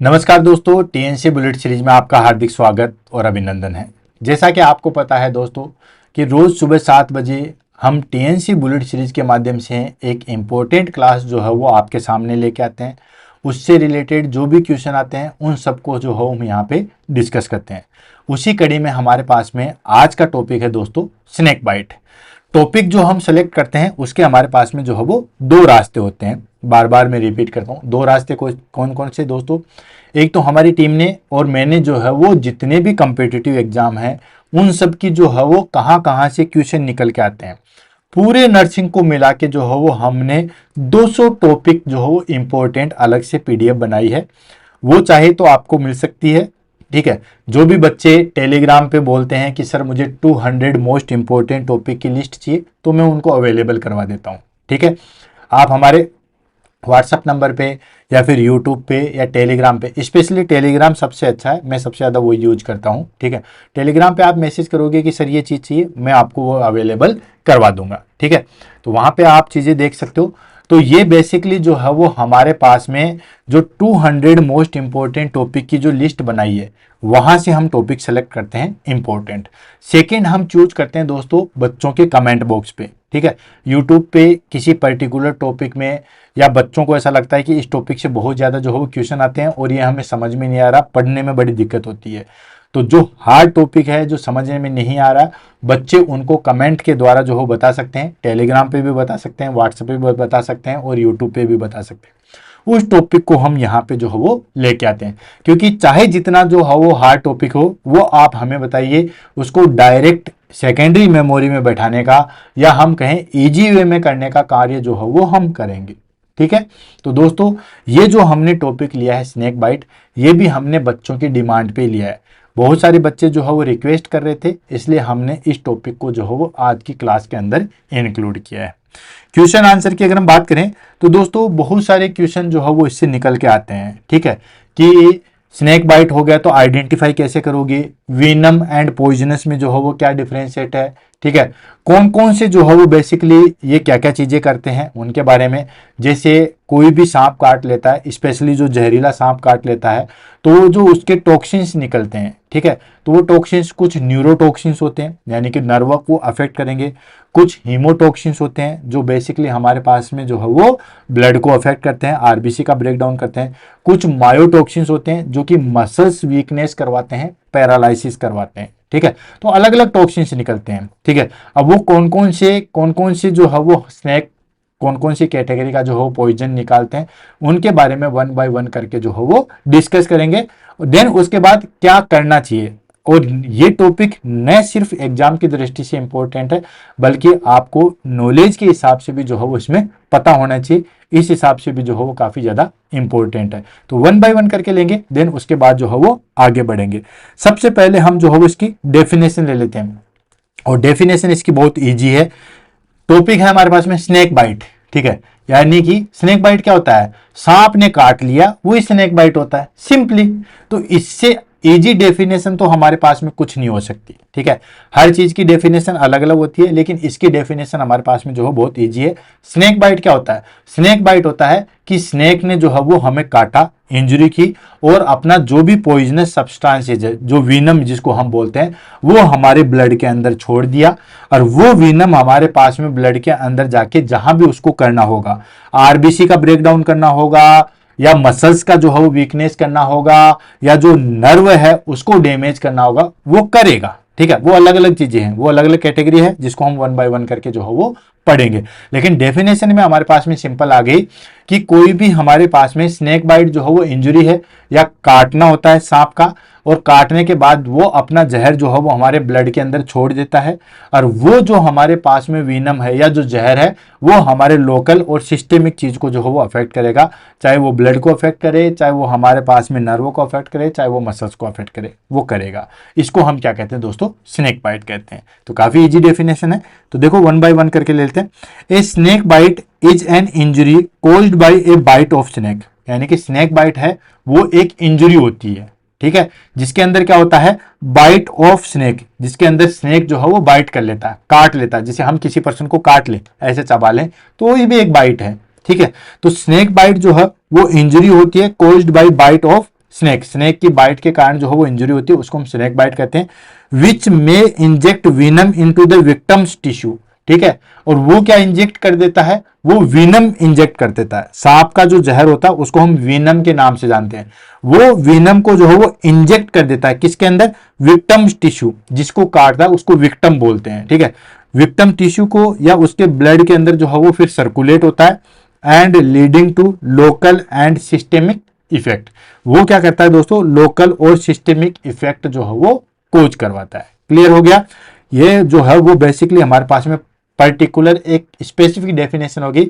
नमस्कार दोस्तों, TNC bullet series में आपका हार्दिक स्वागत और अभिनंदन है। जैसा कि आपको पता है दोस्तों कि रोज़ सुबह 7 बजे हम टीएनसी बुलेट सीरीज के माध्यम से एक इम्पोर्टेंट क्लास जो है वो आपके सामने लेके आते हैं। उससे रिलेटेड जो भी क्वेश्चन आते हैं उन सबको जो है हम यहाँ पे डिस्कस करते हैं। उसी कड़ी में हमारे पास में आज का टॉपिक है दोस्तों स्नेक बाइट। टॉपिक जो हम सेलेक्ट करते हैं उसके हमारे पास में जो है वो दो रास्ते होते हैं। बार बार मैं रिपीट करता हूँ, दो रास्ते कौन कौन से दोस्तों। एक तो हमारी टीम ने और मैंने जो है वो जितने भी कम्पिटिटिव एग्जाम हैं उन सब की जो है वो कहाँ कहाँ से क्वेश्चन निकल के आते हैं, पूरे नर्सिंग को मिला के जो है वो हमने 200 टॉपिक जो है वो इम्पोर्टेंट अलग से पीडीएफ बनाई है। वो चाहे तो आपको मिल सकती है। ठीक है, जो भी बच्चे टेलीग्राम पे बोलते हैं कि सर मुझे 200 मोस्ट इंपॉर्टेंट टॉपिक की लिस्ट चाहिए, तो मैं उनको अवेलेबल करवा देता हूँ। ठीक है, आप हमारे व्हाट्सअप नंबर पे या फिर यूट्यूब पे या टेलीग्राम पे, स्पेशली टेलीग्राम सबसे अच्छा है, मैं सबसे ज़्यादा वो यूज करता हूँ। ठीक है, टेलीग्राम पे आप मैसेज करोगे कि सर ये चीज़ चाहिए, मैं आपको वो अवेलेबल करवा दूंगा। ठीक है, तो वहाँ पे आप चीज़ें देख सकते हो। तो ये बेसिकली जो है वो हमारे पास में जो 200 मोस्ट इंपॉर्टेंट टॉपिक की जो लिस्ट बनाई है वहां से हम टॉपिक सेलेक्ट करते हैं इंपॉर्टेंट। सेकंड हम चूज करते हैं दोस्तों बच्चों के कमेंट बॉक्स पे। ठीक है, यूट्यूब पे किसी पर्टिकुलर टॉपिक में या बच्चों को ऐसा लगता है कि इस टॉपिक से बहुत ज़्यादा जो है वो क्वेश्चन आते हैं और ये हमें समझ में नहीं आ रहा, पढ़ने में बड़ी दिक्कत होती है। तो जो हार्ड टॉपिक है, जो समझने में नहीं आ रहा, बच्चे उनको कमेंट के द्वारा जो हो बता सकते हैं। टेलीग्राम पे भी बता सकते हैं, व्हाट्सएप पे भी बता सकते हैं और यूट्यूब पे भी बता सकते हैं। उस टॉपिक को हम यहाँ पे जो है वो लेके आते हैं, क्योंकि चाहे जितना जो है वो हार्ड टॉपिक हो वो आप हमें बताइए, उसको डायरेक्ट सेकेंडरी मेमोरी में बैठाने का या हम कहें इजी वे में करने का कार्य जो है वो हम करेंगे। ठीक है, तो दोस्तों ये जो हमने टॉपिक लिया है स्नेक बाइट, ये भी हमने बच्चों की डिमांड पे लिया है। बहुत सारे बच्चे जो है वो रिक्वेस्ट कर रहे थे, इसलिए हमने इस टॉपिक को जो है वो आज की क्लास के अंदर इंक्लूड किया है। क्वेश्चन आंसर की अगर हम बात करें तो दोस्तों बहुत सारे क्वेश्चन जो है वो इससे निकल के आते हैं। ठीक है, कि स्नेक बाइट हो गया तो आइडेंटिफाई कैसे करोगे, वेनम एंड पॉइजनस में जो है वो क्या डिफरेंशिएट है। ठीक है, कौन कौन से जो है वो बेसिकली ये क्या क्या चीजें करते हैं उनके बारे में। जैसे कोई भी सांप काट लेता है, स्पेशली जो जहरीला सांप काट लेता है, तो जो उसके टॉक्सिन्स निकलते हैं। ठीक है, तो वो टॉक्सिन्स कुछ न्यूरोटॉक्सिन्स होते हैं यानी कि नर्व को अफेक्ट करेंगे, कुछ हीमोटॉक्सिन्स होते हैं जो बेसिकली हमारे पास में जो है वो ब्लड को अफेक्ट करते हैं, आरबीसी का ब्रेकडाउन करते हैं, कुछ मायोटॉक्सिन्स होते हैं जो कि मसल्स वीकनेस करवाते हैं, पैरालिसिस करवाते हैं। ठीक है, तो अलग अलग टॉक्सिन्स निकलते हैं। ठीक है, अब वो कौन कौन से जो है वो स्नेक कौन कौन सी कैटेगरी का जो है पॉइजन निकालते हैं उनके बारे में 1 बाय 1 करके जो है वो डिस्कस करेंगे। देन उसके बाद क्या करना चाहिए। और ये टॉपिक न सिर्फ एग्जाम की दृष्टि से इंपॉर्टेंट है, बल्कि आपको नॉलेज के हिसाब से भी जो है वो इसमें पता होना चाहिए, इस हिसाब से भी जो है वो काफी ज्यादा इंपॉर्टेंट है। तो 1 बाय 1 करके लेंगे, देन उसके बाद जो है वो आगे बढ़ेंगे। सबसे पहले हम जो है वो इसकी डेफिनेशन ले लेते हैं, और डेफिनेशन इसकी बहुत ईजी है। टॉपिक है हमारे पास में स्नेक बाइट। ठीक है, यानी कि स्नेक बाइट क्या होता है, सांप ने काट लिया वही स्नेक बाइट होता है, सिंपली। तो इससे इजी डेफिनेशन तो हमारे पास में कुछ नहीं हो सकती। ठीक है, हर चीज की डेफिनेशन अलग अलग होती है, लेकिन इसकी डेफिनेशन हमारे पास में जो है बहुत इजी है। स्नेक बाइट क्या होता है, स्नेक बाइट होता है कि स्नेक ने जो है वो हमें काटा, इंजरी की, और अपना जो भी पॉइजनस सब्सटेंसेज है, जो वीनम जिसको हम बोलते हैं, वो हमारे ब्लड के अंदर छोड़ दिया, और वो वीनम हमारे पास में ब्लड के अंदर जाके जहां भी उसको करना होगा, आरबीसी का ब्रेकडाउन करना होगा, या मसल्स का जो है वो वीकनेस करना होगा, या जो नर्व है उसको डैमेज करना होगा, वो करेगा। ठीक है, वो अलग अलग चीजें हैं, वो अलग अलग कैटेगरी है जिसको हम 1 बाय 1 करके जो है वो पढ़ेंगे। लेकिन डेफिनेशन में हमारे पास में सिंपल आ गई कि कोई भी हमारे पास में स्नेक बाइट जो है वो इंजरी है या काटना होता है सांप का, और काटने के बाद वो अपना जहर जो है वो हमारे ब्लड के अंदर छोड़ देता है, और वो जो हमारे पास में वीनम है या जो जहर है वो हमारे लोकल और सिस्टेमिक चीज को जो है वो अफेक्ट करेगा, चाहे वो ब्लड को अफेक्ट करे, चाहे वो हमारे पास में नर्वों को अफेक्ट करे, चाहे वो मसल्स को अफेक्ट करे, वो करेगा। इसको हम क्या कहते हैं दोस्तों, स्नेक बाइट कहते हैं। तो काफी इजी डेफिनेशन है। तो देखो 1 बाय 1 करके लेते हैं। A snake bite is an injury caused by a bite of snake, यानी कि स्नेक बाइट है वो एक इंजरी होती है। ठीक है, जिसके अंदर क्या होता है, बाइट ऑफ स्नेक, जिसके अंदर स्नेक जो है वो बाइट कर लेता है, काट लेता है। जैसे हम किसी पर्सन को काट ले, ऐसे चबा लें, तो ये भी एक बाइट है। ठीक है, तो स्नेक बाइट जो है वो इंजरी होती है caused by bite of snake की बाइट के कारण जो है वो इंजरी होती है, उसको हम स्नेक बाइट कहते हैं। Which may inject venom into the victim's tissue, ठीक है। और वो क्या इंजेक्ट कर देता है, वो वीनम इंजेक्ट कर देता है। सांप का जो जहर होता है उसको हम वीनम के नाम से जानते हैं। वो वीनम को जो है वो इंजेक्ट कर देता है किसके अंदर, विक्टिम्स टिश्यू, जिसको काटता है उसको विक्टिम बोलते हैं, ठीक है। विक्टिम टिश्यू को या उसके ब्लड के अंदर जो है वो फिर सर्कुलेट होता है and leading to local and systemic effect. वो क्या करता है दोस्तों, लोकल और सिस्टेमिक इफेक्ट जो है वो कोज करवाता है। क्लियर हो गया। ये जो है वो बेसिकली हमारे पास में पर्टिकुलर एक स्पेसिफिक डेफिनेशन होगी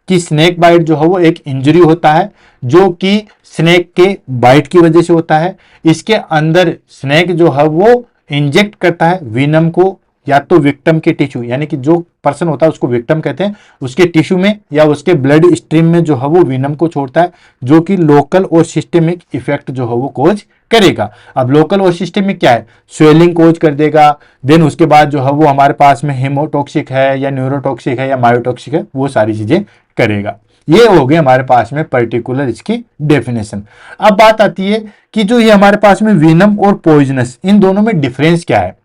कि स्नेक बाइट जो है वो एक इंजरी होता है जो कि स्नेक के बाइट की वजह से होता है। इसके अंदर स्नेक जो है वो इंजेक्ट करता है वीनम को, या तो विक्टिम के टिश्यू, यानी कि जो पर्सन होता है उसको विक्टिम कहते हैं, उसके टिश्यू में या उसके ब्लड स्ट्रीम में जो है वो वीनम को छोड़ता है, जो कि लोकल और सिस्टेमिक इफेक्ट जो है वो कोज करेगा। अब लोकल और सिस्टेमिक क्या है, स्वेलिंग कोज कर देगा। देन उसके बाद जो है वो हमारे पास में हेमोटॉक्सिक है या न्यूरोटॉक्सिक है या मायोटॉक्सिक है, वो सारी चीजें करेगा। ये हो गए हमारे पास में पर्टिकुलर इसकी डेफिनेशन। अब बात आती है कि जो ये हमारे पास में वीनम और पॉइजनस, इन दोनों में डिफरेंस क्या है।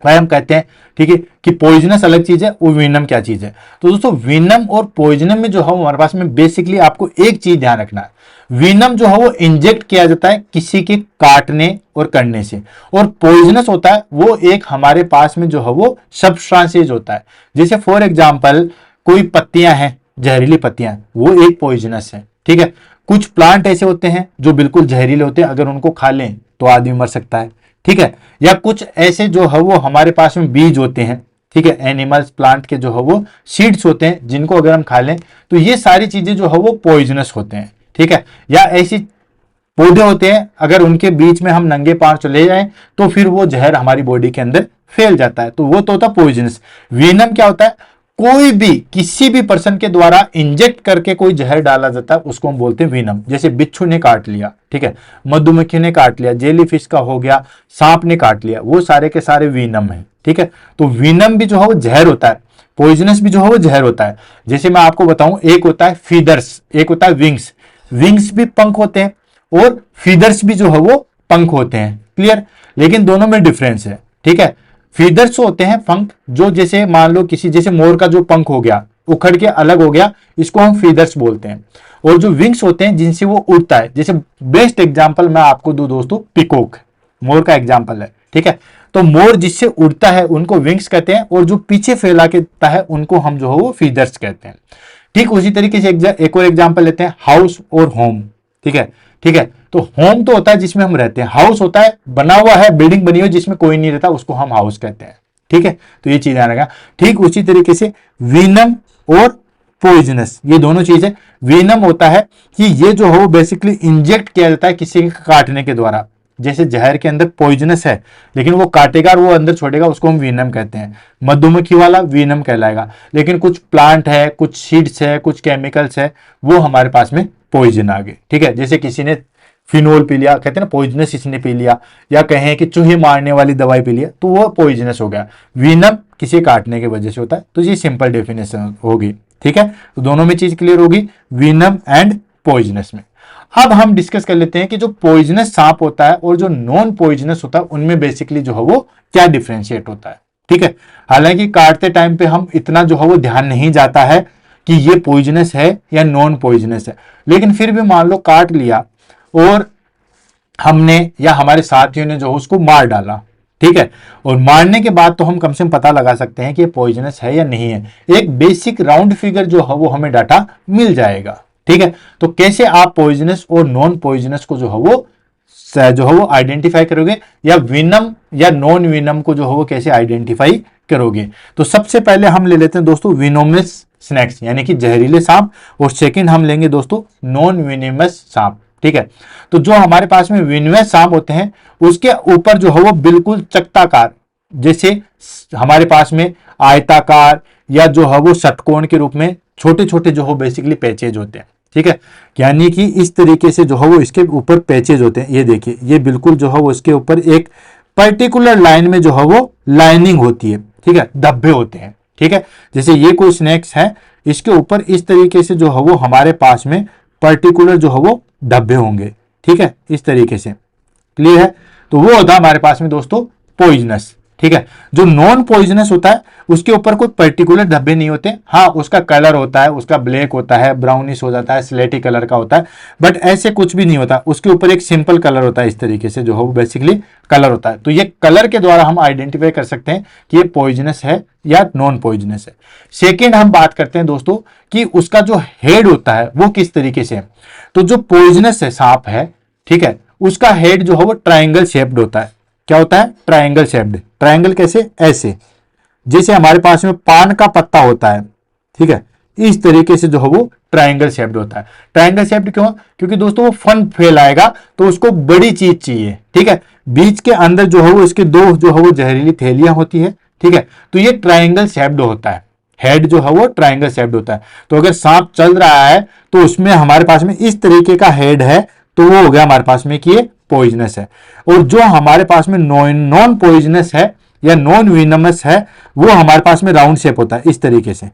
भाई हम कहते हैं ठीक है कि पॉइजनस अलग चीज है और वीनम क्या चीज है। तो दोस्तों वीनम और पॉइजनम में जो है हमारे पास में बेसिकली आपको एक चीज ध्यान रखना है, वीनम जो है वो इंजेक्ट किया जाता है किसी के काटने और करने से, और पॉइजनस होता है वो एक हमारे पास में जो है वो सब्सटेंसेज होता है। जैसे फॉर एग्जांपल कोई पत्तियां हैं, जहरीली पत्तियां, वो एक पॉइजनस है, ठीक है। कुछ प्लांट ऐसे होते हैं जो बिल्कुल जहरीले होते हैं, अगर उनको खा लें तो आदमी मर सकता है, ठीक है। या कुछ ऐसे जो है वो हमारे पास में बीज होते हैं, ठीक है, एनिमल्स प्लांट के जो है वो सीड्स होते हैं, जिनको अगर हम खा लें तो ये सारी चीजें जो है वो पॉइजनस होते हैं, ठीक है। या ऐसी पौधे होते हैं, अगर उनके बीच में हम नंगे पांव चले जाएं तो फिर वो जहर हमारी बॉडी के अंदर फैल जाता है, तो वो तो होता है पॉइजनस। वीनम क्या होता है, कोई भी किसी भी पर्सन के द्वारा इंजेक्ट करके कोई जहर डाला जाता है उसको हम बोलते हैं वीनम। जैसे बिच्छू ने काट लिया, ठीक है, मधुमक्खी ने काट लिया, जेलीफिश का हो गया, सांप ने काट लिया, वो सारे के सारे वीनम है, ठीक है। तो वीनम भी जो है वो जहर होता है, पॉइजनस भी जो है वो जहर होता है। जैसे मैं आपको बताऊं, एक होता है फीदर्स, एक होता है विंग्स। विंग्स भी पंख होते हैं और फीदर्स भी जो है वो पंख होते हैं, क्लियर। लेकिन दोनों में डिफरेंस है, ठीक है। फीदर्स होते हैं पंख, जो जैसे मान लो किसी, जैसे मोर का जो पंख हो गया उखड़ के अलग हो गया, इसको हम फीदर्स बोलते हैं। और जो विंग्स होते हैं जिनसे वो उड़ता है, जैसे बेस्ट एग्जांपल मैं आपको दूं दोस्तों, पिकॉक मोर का एग्जांपल है, ठीक है। तो मोर जिससे उड़ता है उनको विंग्स कहते हैं, और जो पीछे फैला के उड़ता है उनको हम जो है वो फीदर्स कहते हैं। ठीक उसी तरीके से एक और एग्जाम्पल लेते हैं, हाउस और होम, ठीक है, ठीक है। तो होम तो होता है जिसमें हम रहते हैं, हाउस होता है बना हुआ है, बिल्डिंग बनी हुई जिसमें कोई नहीं रहता, उसको हम हाउस कहते हैं, ठीक है। तो ये चीज ध्यान रखना। ठीक उसी तरीके से वीनम और पॉइजनस, ये दोनों चीजें। वीनम होता है कि ये जो है वो बेसिकली इंजेक्ट किया जाता है किसी के काटने के द्वारा, जैसे जहर के अंदर पॉइजनस है लेकिन वो काटेगा और वो अंदर छोड़ेगा, उसको हम वीनम कहते हैं। मधुमक्खी वाला वीनम कहलाएगा। लेकिन कुछ प्लांट है, कुछ सीड्स है, कुछ केमिकल्स है, वो हमारे पास में पॉइजन आ गए, ठीक है। जैसे किसी ने फिनोल पी लिया, कहते हैं ना पॉइजनस इसने पी लिया, या कहें कि चूहे मारने वाली दवाई पी लिया, तो वो पॉइजनस हो गया। वीनम किसी काटने की वजह से होता है। तो ये सिंपल डेफिनेशन होगी, ठीक है। तो दोनों में चीज क्लियर होगी, वीनम एंड पॉइजनस में। अब हम डिस्कस कर लेते हैं कि जो पॉइजनस सांप होता है और जो नॉन पॉइजनस होता है उनमें बेसिकली जो है वो क्या डिफरेंशिएट होता है, ठीक है। हालांकि काटते टाइम पे हम इतना जो है वो ध्यान नहीं जाता है कि ये पॉइजनस है या नॉन पॉइजनस है, लेकिन फिर भी मान लो काट लिया और हमने या हमारे साथियों ने जो उसको मार डाला, ठीक है, और मारने के बाद तो हम कम से कम पता लगा सकते हैं कि ये पॉइजनस है या नहीं है। एक बेसिक राउंड फिगर जो है वो हमें डाटा मिल जाएगा, ठीक है। तो कैसे आप पॉइजनस और नॉन पॉइजनस को जो है वो आइडेंटिफाई करोगे, या विनम या नॉन विनम को जो है वो कैसे आइडेंटिफाई करोगे। तो सबसे पहले हम ले लेते हैं दोस्तों विनोमस स्नेक्स, यानी कि जहरीले सांप, और सेकंड हम लेंगे दोस्तों नॉन विनेमस सांप, ठीक है। तो जो हमारे पास में विनेमस सांप होते हैं उसके ऊपर जो है वो बिल्कुल चक्ताकार, जैसे हमारे पास में आयताकार या जो है वो षटकोण के रूप में छोटे छोटे जो हो बेसिकली पैचेज होते हैं, ठीक है। यानी कि इस तरीके से जो है वो इसके ऊपर पैचेज होते हैं। ये देखिए, ये बिल्कुल जो है वो इसके ऊपर एक पर्टिकुलर लाइन में जो है वो लाइनिंग होती है, ठीक है, धब्बे होते हैं, ठीक है। जैसे ये कोई स्नेक्स है, इसके ऊपर इस तरीके से जो है वो हमारे पास में पर्टिकुलर जो है वो धब्बे होंगे, ठीक है, इस तरीके से। क्लियर है? तो वो होता है हमारे पास में दोस्तों पॉइजनस। ठीक है, जो नॉन पॉइजनस होता है उसके ऊपर कोई पर्टिकुलर धब्बे नहीं होते। हाँ, उसका कलर होता है, उसका ब्लैक होता है, ब्राउनिश हो जाता है, स्लेटी कलर का होता है, बट ऐसे कुछ भी नहीं होता। उसके ऊपर एक सिंपल कलर होता है, इस तरीके से जो है वो बेसिकली कलर होता है। तो ये कलर के द्वारा हम आइडेंटिफाई कर सकते हैं कि ये पॉइजनस है या नॉन पॉइजनस है। सेकेंड हम बात करते हैं दोस्तों कि उसका जो हेड होता है वो किस तरीके से है। तो जो पॉइजनस है, सांप है, ठीक है, उसका हेड जो है वो ट्राइंगल शेप्ड होता है। क्या होता है? Triangle shaped. ट्राइंगल कैसे? ऐसे, जैसे हमारे पास में पान का पत्ता होता है, ठीक है, इस तरीके से जो है वो ट्राइंगल शेप्ड होता है। ट्राइंगल शेप्ड क्यों? क्योंकि दोस्तों वो फन फैलाएगा तो उसको बड़ी चीज चाहिए। ठीक है, बीच के अंदर जो है वो इसके दो जो है वो जहरीली थैलियां होती है। ठीक है, तो ये ट्राइंगल शेप्ड होता है। हेड जो है वो ट्राइंगल शेप्ड होता है। तो अगर सांप चल रहा है तो उसमें हमारे पास में इस तरीके का हेड है, तो वो हो गया हमारे पास में कि ये पॉइजनस है। और जो हमारे पास में नॉन पॉइजनस है या नॉन विनमस है, वो हमारे पास में राउंड शेप होता है, इस तरीके से।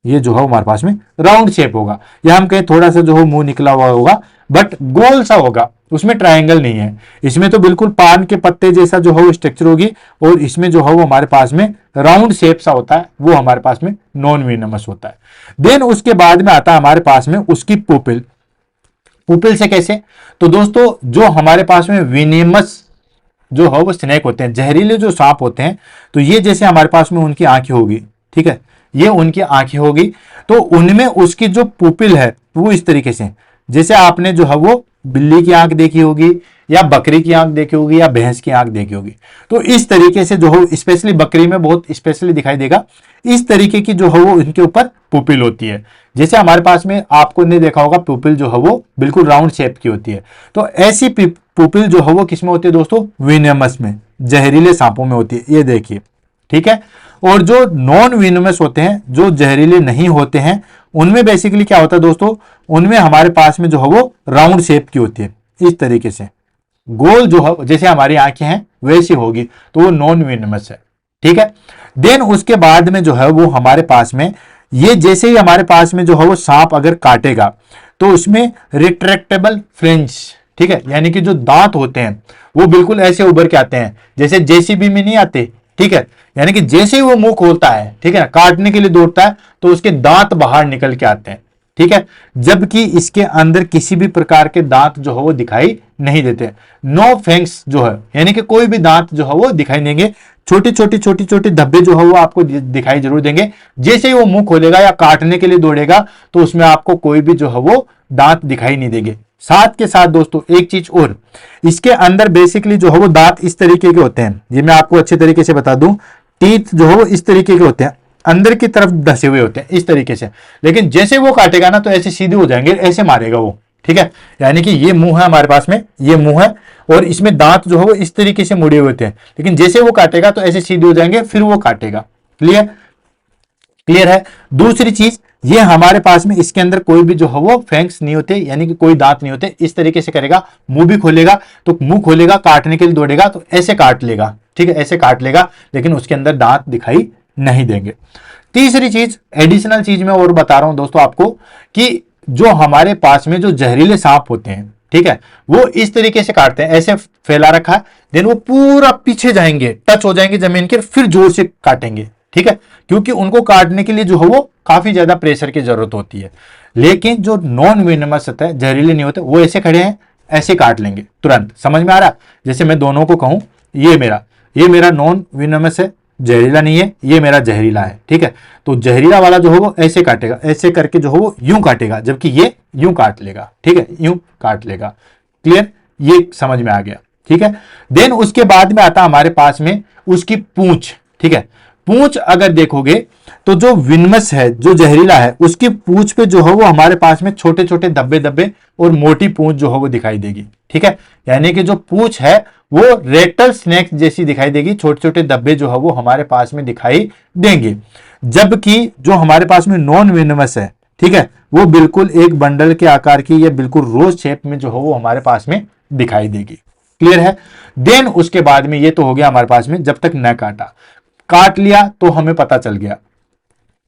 ये जो है हमारे पास में राउंड शेप होगा, या हम कहें थोड़ा सा जो है मुंह निकला हुआ होगा, बट गोल सा होगा, उसमें ट्रायंगल नहीं है। इसमें तो बिल्कुल पान के पत्ते जैसा जो है वो स्ट्रक्चर होगी, और इसमें जो है वो हमारे पास में राउंड शेप सा होता है, वो हमारे पास में नॉन विनमस होता है। देन उसके बाद में आता है हमारे पास में उसकी पुपिल। पुपिल से कैसे? तो दोस्तों जो हमारे पास में विनेमस जो है वो स्नेक होते हैं, जहरीले जो सांप होते हैं, तो ये जैसे हमारे पास में उनकी आंखें होगी, ठीक है, ये उनकी आंखें होगी, तो उनमें उसकी जो पुपिल है वो इस तरीके से, जैसे आपने जो है वो बिल्ली की आंख देखी होगी, या बकरी की आंख देखी होगी, या भैंस की आंख देखी होगी, तो इस तरीके से जो है, स्पेशली बकरी में बहुत स्पेशली दिखाई देगा, इस तरीके की जो है वो इनके ऊपर पुपिल होती है। जैसे हमारे पास में आपको नहीं देखा होगा, पुपिल जो है वो बिल्कुल राउंड शेप की होती है। तो ऐसी पुपिल जो है वो किसमें होती है दोस्तों? विनेमस में, जहरीले सांपों में होती है, ये देखिए। ठीक है, और जो नॉन विनेमस होते हैं, जो जहरीले नहीं होते हैं, उनमें बेसिकली क्या होता है दोस्तों? उनमें हमारे पास में जो है वो राउंड शेप की होती है, इस तरीके से गोल, जो है जैसे हमारी आंखें हैं वैसी होगी, तो वो नॉन विनेमस है। ठीक है, देन उसके बाद में जो है वो हमारे पास में ये, जैसे ही हमारे पास में जो है वो सांप अगर काटेगा, तो उसमें रिट्रैक्टेबल फ्रिंज, ठीक है, यानी कि जो दांत होते हैं वो बिल्कुल ऐसे उभर के आते हैं, जैसे जेसीबी में नहीं आते। ठीक है, यानी कि जैसे ही वो मुंह खोलता है, ठीक है, काटने के लिए दौड़ता है, तो उसके दांत बाहर निकल के आते हैं। ठीक है, जबकि इसके अंदर किसी भी प्रकार के दांत जो है वो दिखाई नहीं देते। नो फैंक्स जो है, यानी कि कोई भी दांत जो है वो दिखाई नहीं देंगे। छोटी छोटी धब्बे जो है वो आपको दिखाई जरूर देंगे। जैसे ही वो मुंह खोलेगा या काटने के लिए दौड़ेगा, तो उसमें आपको कोई भी जो है वो दांत दिखाई नहीं देंगे। साथ के साथ दोस्तों एक चीज और, इसके अंदर बेसिकली जो है वो दांत इस तरीके के होते हैं, ये मैं आपको अच्छे तरीके से बता दूं। टीथ जो है वो इस तरीके के होते हैं, अंदर की तरफ धसे हुए होते हैं, इस तरीके से। लेकिन जैसे वो काटेगा ना, तो ऐसे सीधे हो जाएंगे, ऐसे मारेगा वो। ठीक है, यानी कि ये मुंह है हमारे पास में, ये मुंह है, और इसमें दांत जो है वो इस तरीके से मुड़े हुए होते हैं, लेकिन जैसे वो काटेगा तो ऐसे सीधे हो जाएंगे, फिर वो काटेगा। क्लियर? क्लियर है? दूसरी चीज, ये हमारे पास में इसके अंदर कोई भी जो है वो फैंक्स नहीं होते, यानी कि कोई दांत नहीं होते। इस तरीके से करेगा, मुंह भी खोलेगा, तो मुंह खोलेगा, काटने के लिए दौड़ेगा तो ऐसे काट लेगा। ठीक है, ऐसे काट लेगा, लेकिन उसके अंदर दांत दिखाई नहीं देंगे। तीसरी चीज, एडिशनल चीज मैं और बता रहा हूं दोस्तों आपको, कि जो हमारे पास में जो जहरीले सांप होते हैं, ठीक है, वो इस तरीके से काटते हैं, ऐसे फैला रखा है, देन वो पूरा पीछे जाएंगे, टच हो जाएंगे जमीन के, फिर जोर से काटेंगे। ठीक है, क्योंकि उनको काटने के लिए जो है वो काफी ज्यादा प्रेशर की जरूरत होती है। लेकिन जो नॉन विनेमस होता है, जहरीले नहीं होते, वो ऐसे खड़े हैं, ऐसे काट लेंगे तुरंत। समझ में आ रहा? जैसे मैं दोनों को कहूं, ये मेरा नॉन विनेमस है, जहरीला नहीं है, ये मेरा जहरीला है। ठीक है, तो जहरीला वाला जो है वो ऐसे काटेगा, ऐसे करके जो है वो यूं काटेगा, जबकि ये यूं काट लेगा। ठीक है, यूं काट लेगा। क्लियर? ये समझ में आ गया। ठीक है, देन उसके बाद में आता हमारे पास में उसकी पूंछ। ठीक है, पूंछ अगर देखोगे तो जो विनमस है, जो जहरीला है, उसकी पूंछ पे जो है वो हमारे पास में छोटे छोटे धब्बे धब्बे और मोटी पूंछ जो है वो दिखाई देगी। ठीक है, यानी कि जो पूंछ है वो रेटल स्नेक जैसी दिखाई देगी, छोटे छोटे धब्बे जो है वो हमारे पास में दिखाई देंगे। जबकि जो हमारे पास में नॉन विनमस है, ठीक है, वो बिल्कुल एक बंडल के आकार की या बिल्कुल रोज शेप में जो है वो हमारे पास में दिखाई देगी। क्लियर है? देन उसके बाद में ये तो हो गया हमारे पास में, जब तक न काटा, काट लिया तो हमें पता चल गया।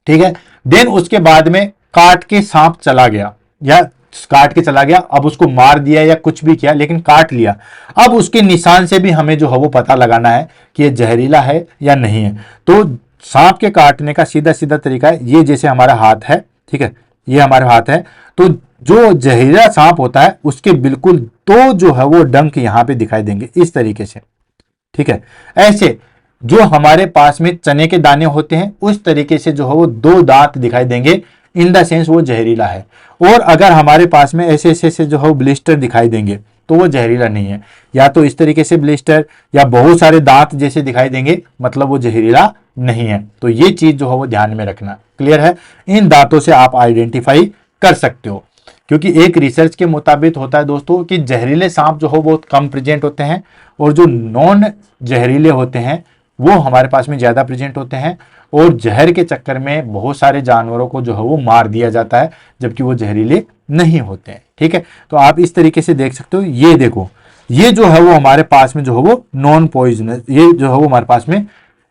ठीक है, देन उसके बाद में काट के सांप चला गया, या काट के चला गया, अब उसको मार दिया या कुछ भी किया, लेकिन काट लिया। अब उसके निशान से भी हमें जो है वो पता लगाना है कि ये जहरीला है या नहीं है। तो सांप के काटने का सीधा सीधा तरीका है, ये जैसे हमारा हाथ है, ठीक है, ये हमारा हाथ है, तो जो जहरीला सांप होता है उसके बिल्कुल दो जो है वो डंक यहां पे दिखाई देंगे इस तरीके से, ठीक है। ऐसे जो हमारे पास में चने के दाने होते हैं उस तरीके से जो है वो दो दांत दिखाई देंगे, इन द सेंस वो जहरीला है। और अगर हमारे पास में ऐसे ऐसे जो है ब्लिस्टर दिखाई देंगे तो वो जहरीला नहीं है। या तो इस तरीके से ब्लिस्टर या बहुत सारे दांत जैसे दिखाई देंगे, मतलब वो जहरीला नहीं है। तो ये चीज जो है वो ध्यान में रखना। क्लियर है? इन दांतों से आप आइडेंटिफाई कर सकते हो, क्योंकि एक रिसर्च के मुताबिक होता है दोस्तों कि जहरीले सांप जो हो बहुत कम प्रेजेंट होते हैं और जो नॉन जहरीले होते हैं वो हमारे पास में ज्यादा प्रेजेंट होते हैं। और जहर के चक्कर में बहुत सारे जानवरों को जो है वो मार दिया जाता है, जबकि वो जहरीले नहीं होते हैं। ठीक है, तो आप इस तरीके से देख सकते हो। ये देखो, ये जो है वो हमारे पास में जो है वो नॉन पॉइजनस, ये जो है वो हमारे पास में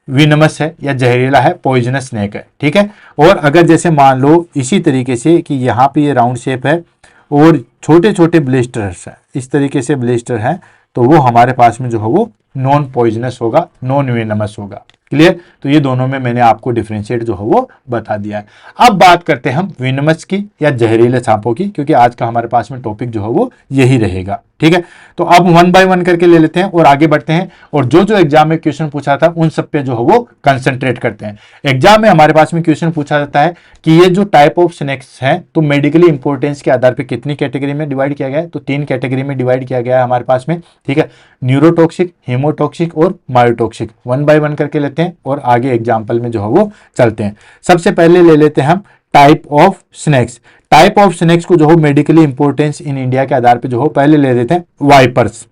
विनमस है या जहरीला है, पॉइजनस स्नेक है। ठीक है, और अगर जैसे मान लो इसी तरीके से कि यहाँ पे ये राउंड शेप है और छोटे छोटे ब्लिस्टर्स हैं, इस तरीके से ब्लिस्टर हैं, तो वो हमारे पास में जो है वो नॉन पॉइजनस होगा, नॉन विनमस होगा। क्लियर? तो ये दोनों में मैंने आपको डिफरेंशिएट जो है वो बता दिया है। अब बात करते हैं हम विनमस की या जहरीले सांपों की, क्योंकि आज का हमारे पास में टॉपिक जो है वो यही रहेगा। ठीक है, तो अब वन बाय वन करके ले लेते हैं और आगे बढ़ते हैं, और जो जो एग्जाम में क्वेश्चन पूछा था उन सब पे जो है वो कंसंट्रेट करते हैं। एग्जाम में हमारे पास में क्वेश्चन पूछा जाता है कि ये जो टाइप ऑफ स्नेक्स हैं तो मेडिकली इंपॉर्टेंस के आधार पर कितनी कैटेगरी में डिवाइड किया गया है, तो 3 कैटेगरी में डिवाइड किया गया है हमारे पास में। ठीक है, न्यूरोटॉक्सिक, हेमोटॉक्सिक और मायोटॉक्सिक। वन बाय वन करके लेते हैं और आगे एग्जाम्पल में जो है वो चलते हैं। सबसे पहले ले लेते हैं हम type of snakes. Type of snakes को जो हो मेडिकली इंपॉर्टेंस इन इंडिया के आधार पे जो हो पहले ले लेते हैं वाइपर्स,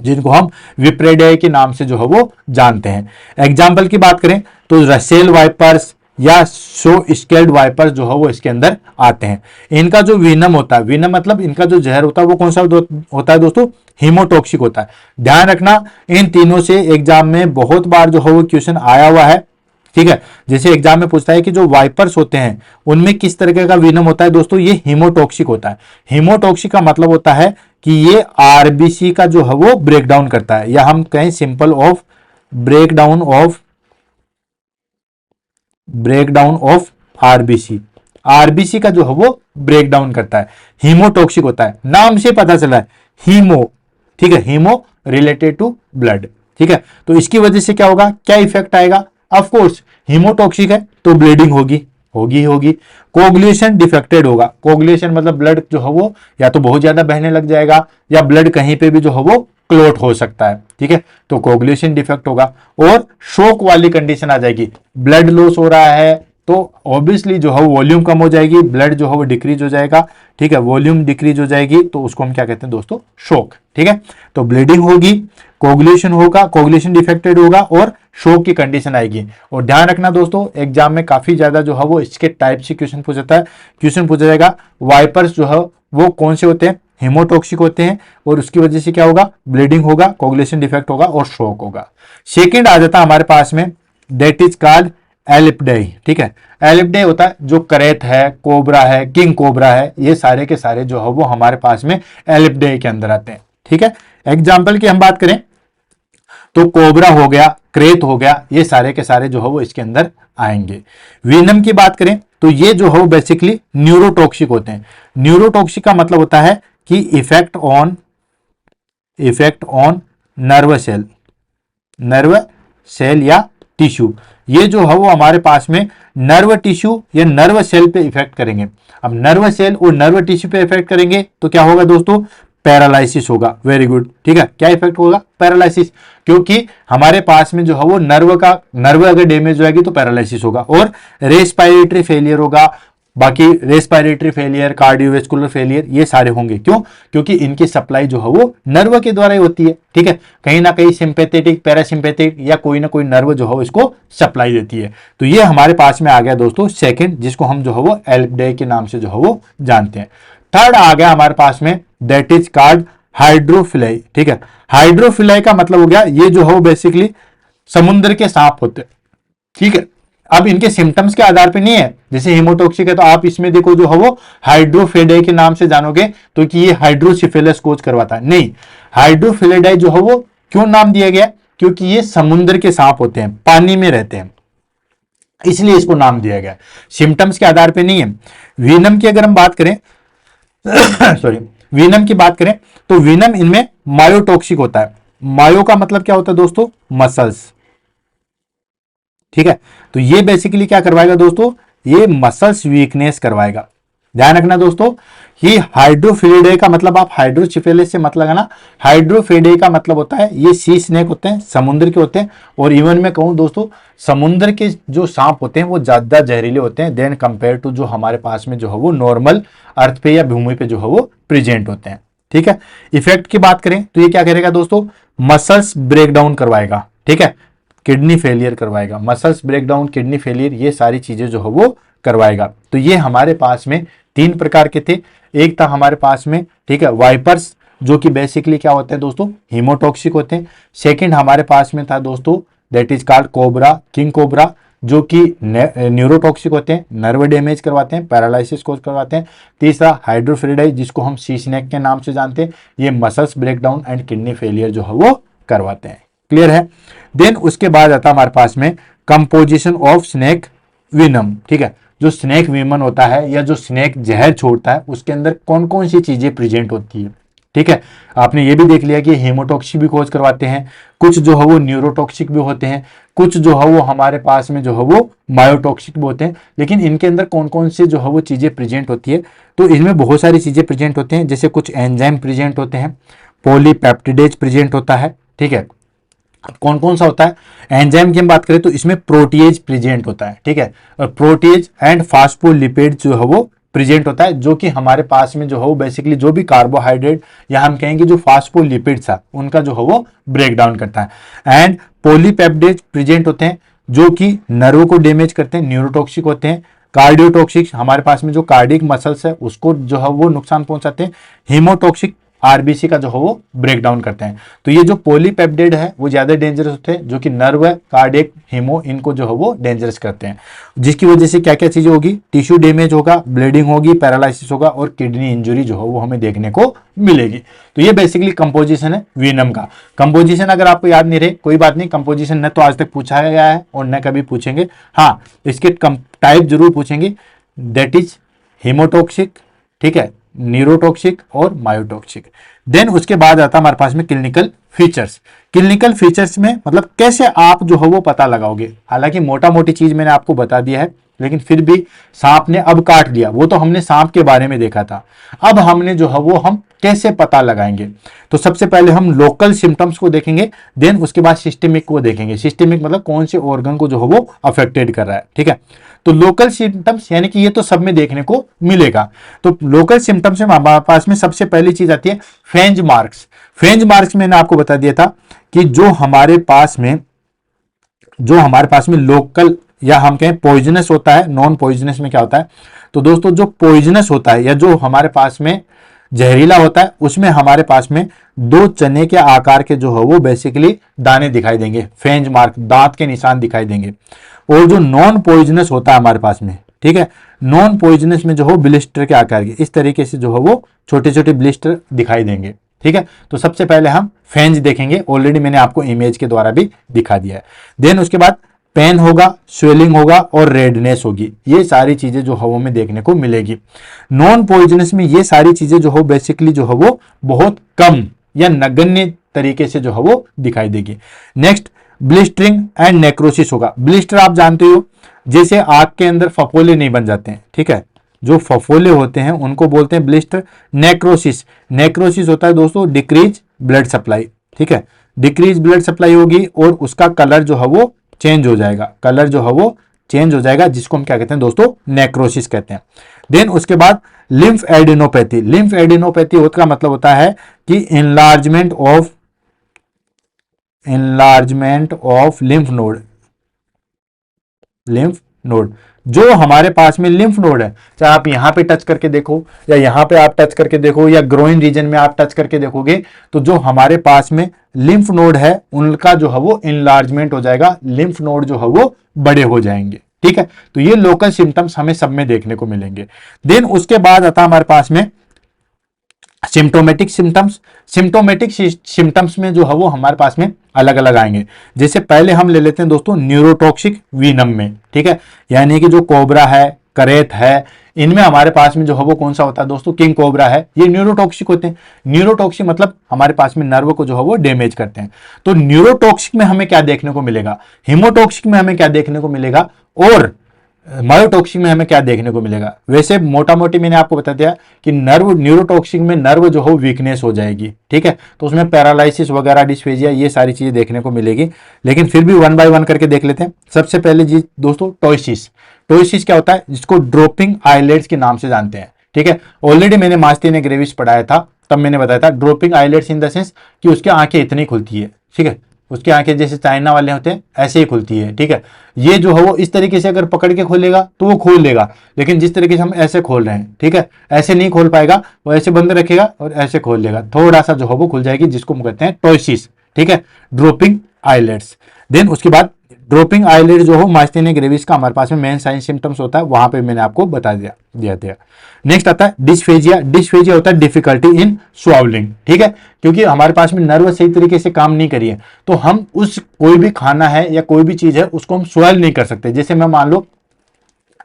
जिनको हम विप्रेडिया के नाम से जो है वो जानते हैं। एग्जाम्पल की बात करें तो रसेल वाइपर्स या शो स्केल्ड वाइपर्स जो है वो इसके अंदर आते हैं। इनका जो विनम होता है, विनम मतलब इनका जो जहर होता है वो कौन सा होता है दोस्तों? हीमोटॉक्सिक होता है। ध्यान रखना, इन तीनों से एग्जाम में बहुत बार जो है वो क्वेश्चन आया हुआ है। ठीक है, जैसे एग्जाम में पूछता है कि जो वाइपर्स होते हैं उनमें किस तरीके का विनम होता है दोस्तों, ये हीमोटॉक्सिक होता है। हीमोटॉक्सिक का मतलब होता है कि ये आरबीसी का जो है वो ब्रेकडाउन करता है, या हम कहें simple of breakdown of RBC. RBC का जो है वो ब्रेकडाउन करता है, हीमोटॉक्सिक होता है। नाम से पता चला है हीमो, ठीक है, हीमो रिलेटेड टू ब्लड। ठीक है, तो इसकी वजह से क्या होगा, क्या इफेक्ट आएगा? ऑफ कोर्स हीमोटॉक्सिक है तो ब्लीडिंग होगी। कोगुलेशन डिफेक्टेड होगा। कोगुलेशन मतलब ब्लड जो है वो या तो बहुत ज्यादा बहने लग जाएगा या ब्लड कहीं पे भी जो है वो क्लोट हो सकता है। ठीक है, तो कोगुलेशन डिफेक्ट होगा और शोक वाली कंडीशन आ जाएगी। ब्लड लॉस हो रहा है तो ऑब्वियसली जो है वॉल्यूम कम हो जाएगी, ब्लड जो है वो डिक्रीज हो जाएगा। ठीक है, वॉल्यूम डिक्रीज हो जाएगी तो उसको हम क्या कहते हैं दोस्तों? शोक। ठीक है, तो ब्लीडिंग होगी, कोगुलेशन होगा, कोगुलेशन डिफेक्टेड होगा और शोक की कंडीशन आएगी। और ध्यान रखना दोस्तों, एग्जाम में काफी ज्यादा जो है वो इसके टाइप से क्वेश्चन पूछा जाएगा। वाइपर्स जो है वो कौन से होते हैं? हीमोटॉक्सिक होते हैं, और उसकी वजह से क्या होगा? ब्लीडिंग होगा, कोगुलेशन डिफेक्ट होगा और शोक होगा। सेकेंड आ जाता है हमारे पास में, दैट इज कॉल्ड एलिप्डाई। ठीक है, एलिप्डाई होता है जो करेत है, कोबरा है, किंग कोबरा है, ये सारे के सारे जो है वो हमारे पास में एलिप्डाई के अंदर आते हैं। ठीक है, एग्जाम्पल की हम बात करें तो कोबरा हो गया, क्रेत हो गया, ये सारे के सारे जो है वो इसके अंदर आएंगे। विनम की बात करें तो ये जो है वो बेसिकली न्यूरोटॉक्सिक होते हैं। न्यूरोटॉक्सिक का मतलब होता है कि इफेक्ट ऑन नर्व सेल या टिश्यू। ये जो है वो हमारे पास में नर्व टिश्यू या नर्व सेल पे इफेक्ट करेंगे। अब नर्व सेल और नर्व टिश्यू पे इफेक्ट करेंगे तो क्या होगा दोस्तों? पैरालाइसिस होगा। Very good. ठीक है, क्या इफेक्ट होगा? पैरालाइसिस, क्योंकि हमारे पास में जो है वो नर्व अगर डैमेज हो जाएगी तो पैरालाइसिस होगा। और रेस्पिरेटरी फेलियर होगा, बाकी रेस्पिरेटरी फेलियर, कार्डियोवेस्कुलर फेलियर, ये सारे होंगे। क्यों? क्योंकि इनकी सप्लाई जो है वो नर्व के द्वारा ही होती है। ठीक है, कहीं ना कहीं सिंपैथेटिक, पैरासिम्पैथिक या कोई ना कोई नर्व जो है इसको सप्लाई देती है। तो ये हमारे पास में आ गया दोस्तों सेकंड, जिसको हम जो है वो एलिप्डाई के नाम से जो है वो जानते हैं। थर्ड आ गया हमारे पास में, दैट इज कॉल्ड हाइड्रोफिलाई। ठीक है, हाइड्रोफिलाई का मतलब हो गया ये जो है वो बेसिकली समुद्र के सांप होते हैं। ठीक है, अब इनके सिम्टम्स के आधार पे नहीं है, जैसे हीमोटॉक्सिक है तो आप इसमें देखो जो है वो हाइड्रोफिलिडाई के नाम से जानोगे तो कि ये हाइड्रोसिफिलस कोज करवाता है, नहीं। हाइड्रोफिलिडाई जो है वो क्यों नाम दिया गया, क्योंकि ये समुद्र के सांप होते हैं, पानी में रहते हैं, इसलिए इसको नाम दिया गया। सिम्टम्स के आधार पे नहीं है। वीनम की अगर हम बात करें सॉरी, वीनम की बात करें तो वीनम इनमें मायोटॉक्सिक होता है। मायो का मतलब क्या होता है दोस्तों, मसल्स, ठीक है। तो ये बेसिकली क्या करवाएगा दोस्तों, ये मसल्स वीकनेस करवाएगा। ध्यान रखना दोस्तों, ये हाइड्रोफिलिडाई का मतलब आप हाइड्रोसिफिलिस से मत लगाना। हाइड्रोफिलिडाई का मतलब होता है ये सी स्नेक होते हैं, समुद्र के होते हैं, और इवन में कहूं दोस्तों समुद्र के जो सांप होते हैं वो ज्यादा जहरीले होते हैं देन कंपेयर टू जो हमारे पास में जो है वो नॉर्मल अर्थ पे या भूमि पे जो है वो प्रेजेंट होते हैं, ठीक है। इफेक्ट की बात करें तो ये क्या करेगा दोस्तों, मसल्स ब्रेकडाउन करवाएगा, ठीक है, किडनी फेलियर करवाएगा, मसल्स ब्रेकडाउन, किडनी फेलियर, ये सारी चीजें जो है वो करवाएगा। तो ये हमारे पास में 3 प्रकार के थे। एक था हमारे पास में, ठीक है, वाइपर्स, जो कि बेसिकली क्या होते हैं दोस्तों, हीमोटॉक्सिक होते हैं। सेकंड हमारे पास में था दोस्तों that is called cobra, king cobra, जो कि न्यूरोटॉक्सिक होते हैं, नर्व डैमेज करवाते हैं, पैरालिसिस कोज करवाते हैं। तीसरा हाइड्रोफिलिडाई, जिसको हम सी स्नेक के नाम से जानते हैं, ये muscles breakdown and kidney failure जो है वो करवाते हैं। क्लियर है। देन उसके बाद आता है हमारे पास में कंपोजिशन ऑफ स्नेक विनम, ठीक है, जो स्नेक विमन होता है या जो स्नेक जहर छोड़ता है उसके अंदर कौन कौन सी चीजें प्रेजेंट होती है, ठीक है। आपने ये भी देख लिया कि हीमोटॉक्सिक भी खोज करवाते हैं, कुछ जो है वो न्यूरोटॉक्सिक भी होते हैं, कुछ जो है वो हमारे पास में जो है वो मायोटॉक्सिक भी होते हैं। लेकिन इनके अंदर कौन कौन से जो है वो चीजें प्रेजेंट होती है, तो इनमें बहुत सारी चीजें प्रेजेंट होते हैं, जैसे कुछ एंजाइम प्रेजेंट होते हैं, पॉलीपेप्टिडेज प्रेजेंट होता है, ठीक है। कौन कौन सा होता है, एंजाइम की हम बात करें तो इसमें प्रोटीएज प्रेजेंट होता है, ठीक है, और प्रोटीएज एंड फास्फोलिपिड जो है वो प्रेजेंट होता है, जो कि हमारे पास में जो है वो बेसिकली जो भी कार्बोहाइड्रेट या हम कहेंगे जो फास्फोलिपिड्स है उनका जो है वो ब्रेक डाउन करता है। एंड पॉलीपेप्टिडेज प्रेजेंट होते हैं जो कि नर्व को डैमेज करते हैं, न्यूरोटॉक्सिक होते हैं। कार्डियोटॉक्सिक, हमारे पास में जो कार्डियक मसल्स है उसको जो है वो नुकसान पहुंचाते हैं। हीमोटॉक्सिक, आरबीसी का जो है वो ब्रेक डाउन करते हैं। तो ये जो पॉलीपेप्टाइड है वो ज्यादा डेंजरस होते हैं, जो कि नर्व, कार्डियक, हीमो, इनको जो है वो डेंजरस करते हैं, जिसकी वजह से क्या क्या चीजें होगी, टिश्यू डैमेज होगा, ब्लीडिंग होगी, पैरालिसिस होगा और किडनी इंजरी जो है वो हमें देखने को मिलेगी। तो ये बेसिकली कंपोजिशन है वीनम का। कंपोजिशन अगर आपको याद नहीं रहे कोई बात नहीं, कंपोजिशन न तो आज तक पूछा गया है और न कभी पूछेंगे। हाँ, इसके टाइप जरूर पूछेंगे, दैट इज हीमोटॉक्सिक, ठीक है, न्यूरोटॉक्सिक और मायोटॉक्सिक। देन उसके बाद आता है हमारे पास में क्लिनिकल फीचर्स। क्लिनिकल फीचर्स में मतलब कैसे आप जो है वो पता लगाओगे। हालांकि मोटा मोटी चीज मैंने आपको बता दिया है, लेकिन फिर भी सांप ने अब काट लिया, वो तो हमने सांप के बारे में देखा था। अब हमने जो है वो हम कैसे पता लगाएंगे, तो सबसे पहले हम लोकल सिम्टम्स को देखेंगे, देन उसके बाद सिस्टेमिक को देखेंगे। सिस्टेमिक मतलब कौन से ऑर्गन को जो है वो अफेक्टेड कर रहा है, ठीक है। तो लोकल सिम्टम्स यानी कि ये तो सब में देखने को मिलेगा। तो लोकल सिम्टम्स में हमारे पास में सबसे पहली चीज आती है फेंज मार्क्स। फेंज मार्क्स मैंने आपको बता दिया था कि जो हमारे पास में लोकल या हम कहें पॉइजनस होता है, नॉन पॉइजनस में क्या होता है, तो दोस्तों जो पॉइजनस होता है या जो हमारे पास में जहरीला होता है उसमें हमारे पास में 2 चने के आकार के जो है वो बेसिकली दाने दिखाई देंगे, फेंज मार्क, दांत के निशान दिखाई देंगे। और जो नॉन पॉइजनस होता है हमारे पास में, ठीक है, नॉन पॉइजनस में जो हो ब्लिस्टर के आकार के इस तरीके से जो है वो छोटे छोटे ब्लिस्टर दिखाई देंगे, ठीक है। तो सबसे पहले हम फेंज देखेंगे, ऑलरेडी मैंने आपको इमेज के द्वारा भी दिखा दिया है। देन उसके बाद पेन होगा, स्वेलिंग होगा और रेडनेस होगी, ये सारी चीजें जो हवा में देखने को मिलेगी। नॉन पॉइजनस में ये सारी चीजें जो हो बेसिकली जो है वो बहुत कम या नगण्य तरीके से जो है वो दिखाई देगी। नेक्स्ट ब्लिस्टरिंग एंड नेक्रोसिस होगा। ब्लिस्टर आप जानते हो, जैसे आग के अंदर फफोले नहीं बन जाते हैं, ठीक है, जो फफोले होते हैं उनको बोलते हैं ब्लिस्टर। नेक्रोसिस, नेक्रोसिस होता है दोस्तों डिक्रीज ब्लड सप्लाई, ठीक है, डिक्रीज ब्लड सप्लाई होगी और उसका कलर जो है वो चेंज हो जाएगा, कलर जो है वो चेंज हो जाएगा, जिसको हम क्या कहते हैं दोस्तों, नेक्रोसिस कहते हैं। देन उसके बाद लिम्फ एडिनोपैथी। लिम्फ एडिनोपैथी का मतलब होता है कि इनलार्जमेंट ऑफ लिम्फ नोड। जो हमारे पास में लिम्फ नोड है, चाहे आप यहां पे टच करके देखो या यहां पे आप टच करके देखो या ग्रोइन रीजन में आप टच करके देखोगे, तो जो हमारे पास में लिम्फ नोड है उनका जो है वो इनलार्जमेंट हो जाएगा, लिम्फ नोड जो है वो बड़े हो जाएंगे, ठीक है। तो ये लोकल सिम्टम्स हमें सब में देखने को मिलेंगे। देन उसके बाद आता है हमारे पास में सिम्टोमेटिक सिम्टम्स। सिम्टोमेटिक सिम्टम्स में जो है वो हमारे पास में अलग अलग आएंगे। जैसे पहले हम ले लेते हैं दोस्तों न्यूरोटॉक्सिक वीनम में, ठीक है, यानी कि जो कोबरा है, करेत है, इनमें हमारे पास में जो है वो कौन सा होता है दोस्तों, किंग कोबरा है, ये न्यूरोटॉक्सिक होते हैं। न्यूरोटॉक्सिक मतलब हमारे पास में नर्व को जो है वो डैमेज करते हैं। तो न्यूरोटॉक्सिक में हमें क्या देखने को मिलेगा, हिमोटॉक्सिक में हमें क्या देखने को मिलेगा, और मायोटॉक्सिक में हमें क्या देखने को मिलेगा। वैसे मोटा मोटी मैंने आपको बता दिया कि नर्व न्यूरोटॉक्सिक में नर्व जो हो वीकनेस हो जाएगी, ठीक है, तो उसमें पैरालिसिस वगैरह, डिस्फेजिया, ये सारी चीजें देखने को मिलेगी। लेकिन फिर भी वन बाय वन करके देख लेते हैं। सबसे पहले जी दोस्तों टोइसिस। टोइसिस क्या होता है, जिसको ड्रॉपिंग आईलेट्स के नाम से जानते हैं, ठीक है। ऑलरेडी मैंने मास्तीनिया ग्रेविस पढ़ाया था, तब मैंने बताया था dropping eyelids in the sense कि उसकी आंखें इतनी खुलती है, ठीक है, उसकी आंखें जैसे चाइना वाले होते हैं ऐसे ही खुलती है, ठीक है। ये जो है वो इस तरीके से अगर पकड़ के खोलेगा तो वो खोल लेगा, लेकिन जिस तरीके से हम ऐसे खोल रहे हैं, ठीक है, ऐसे नहीं खोल पाएगा, वो ऐसे बंद रखेगा और ऐसे खोल लेगा, थोड़ा सा जो है वो खुल जाएगी, जिसको हम कहते हैं टोइसिस, ठीक है, ड्रॉपिंग आईलेट्स। देन उसके बाद ड्रॉपिंग आईलिड जो हो मास्तीनिया ग्रेविस का हमारे पास में मेन साइन सिम्टम्स होता है, वहां पे मैंने आपको बता दिया था। नेक्स्ट आता है डिस्फेजिया। डिस्फेजिया होता है डिफिकल्टी इन स्वावलिंग, ठीक है, क्योंकि हमारे पास में नर्व सही तरीके से काम नहीं करी है, तो हम उस कोई भी खाना है या कोई भी चीज है उसको हम स्वेल नहीं कर सकते। जैसे मैं मान लो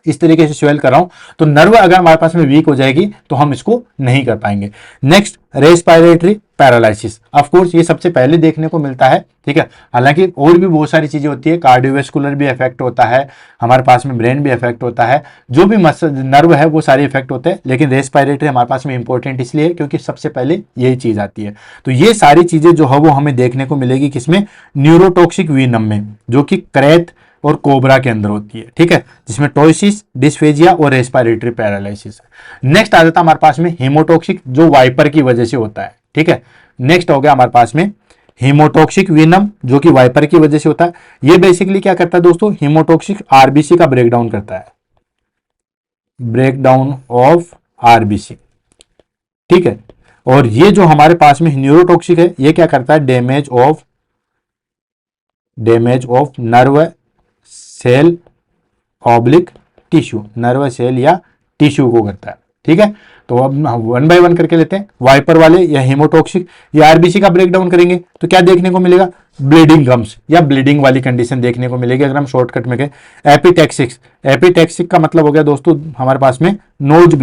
इस तरीके से स्वेल कर रहा हूं, तो नर्व अगर हमारे पास में वीक हो जाएगी तो हम इसको नहीं कर पाएंगे। Next respiratory paralysis. Of course ये सबसे पहले देखने को मिलता है, ठीक है, हालांकि और भी बहुत सारी चीजें होती है, कार्डियोवेस्कुलर भी इफेक्ट होता है, हमारे पास में ब्रेन भी इफेक्ट होता है, जो भी मसल नर्व है वो सारे इफेक्ट होते हैं, लेकिन रेस्पिरेटरी हमारे पास में इंपॉर्टेंट इसलिए क्योंकि सबसे पहले यही चीज आती है। तो ये सारी चीजें जो है वो हमें देखने को मिलेगी किसमें, न्यूरोटॉक्सिक वीनम में, जो कि क्रेत और कोबरा के अंदर होती है, ठीक है, जिसमें टोइसिस, डिस्फेजिया और रेस्पिरेटरी पैरालिसिस है। नेक्स्ट आ जाता है हमारे पास में हीमोटॉक्सिक, जो वाइपर की वजह से होता है, ठीक है। नेक्स्ट हो गया हमारे पास में हीमोटॉक्सिक वीनम, जो कि वाइपर की वजह से होता है। ये बेसिकली क्या करता है दोस्तों, हीमोटॉक्सिक आरबीसी का ब्रेकडाउन करता है, ब्रेकडाउन ऑफ आरबीसी, ठीक है। और ये जो हमारे पास में न्यूरोटॉक्सिक है, ये क्या करता है, damage of nerve cell oblique tissue, nerve cell या टिश्यू को करता है, ठीक है। तो अब वन बाय वन करके लेते हैं। वाइपर वाले या हीमोटॉक्सिक या आरबीसी का ब्रेकडाउन करेंगे तो क्या देखने को मिलेगा, ब्लीडिंग गम्स या ब्लीडिंग वाली कंडीशन देखने को मिलेगी। अगर हम शॉर्टकट में कहें एपिटेक्सिक्स, एपिटेक्सिक का मतलब हो गया दोस्तों हमारे पास में नोज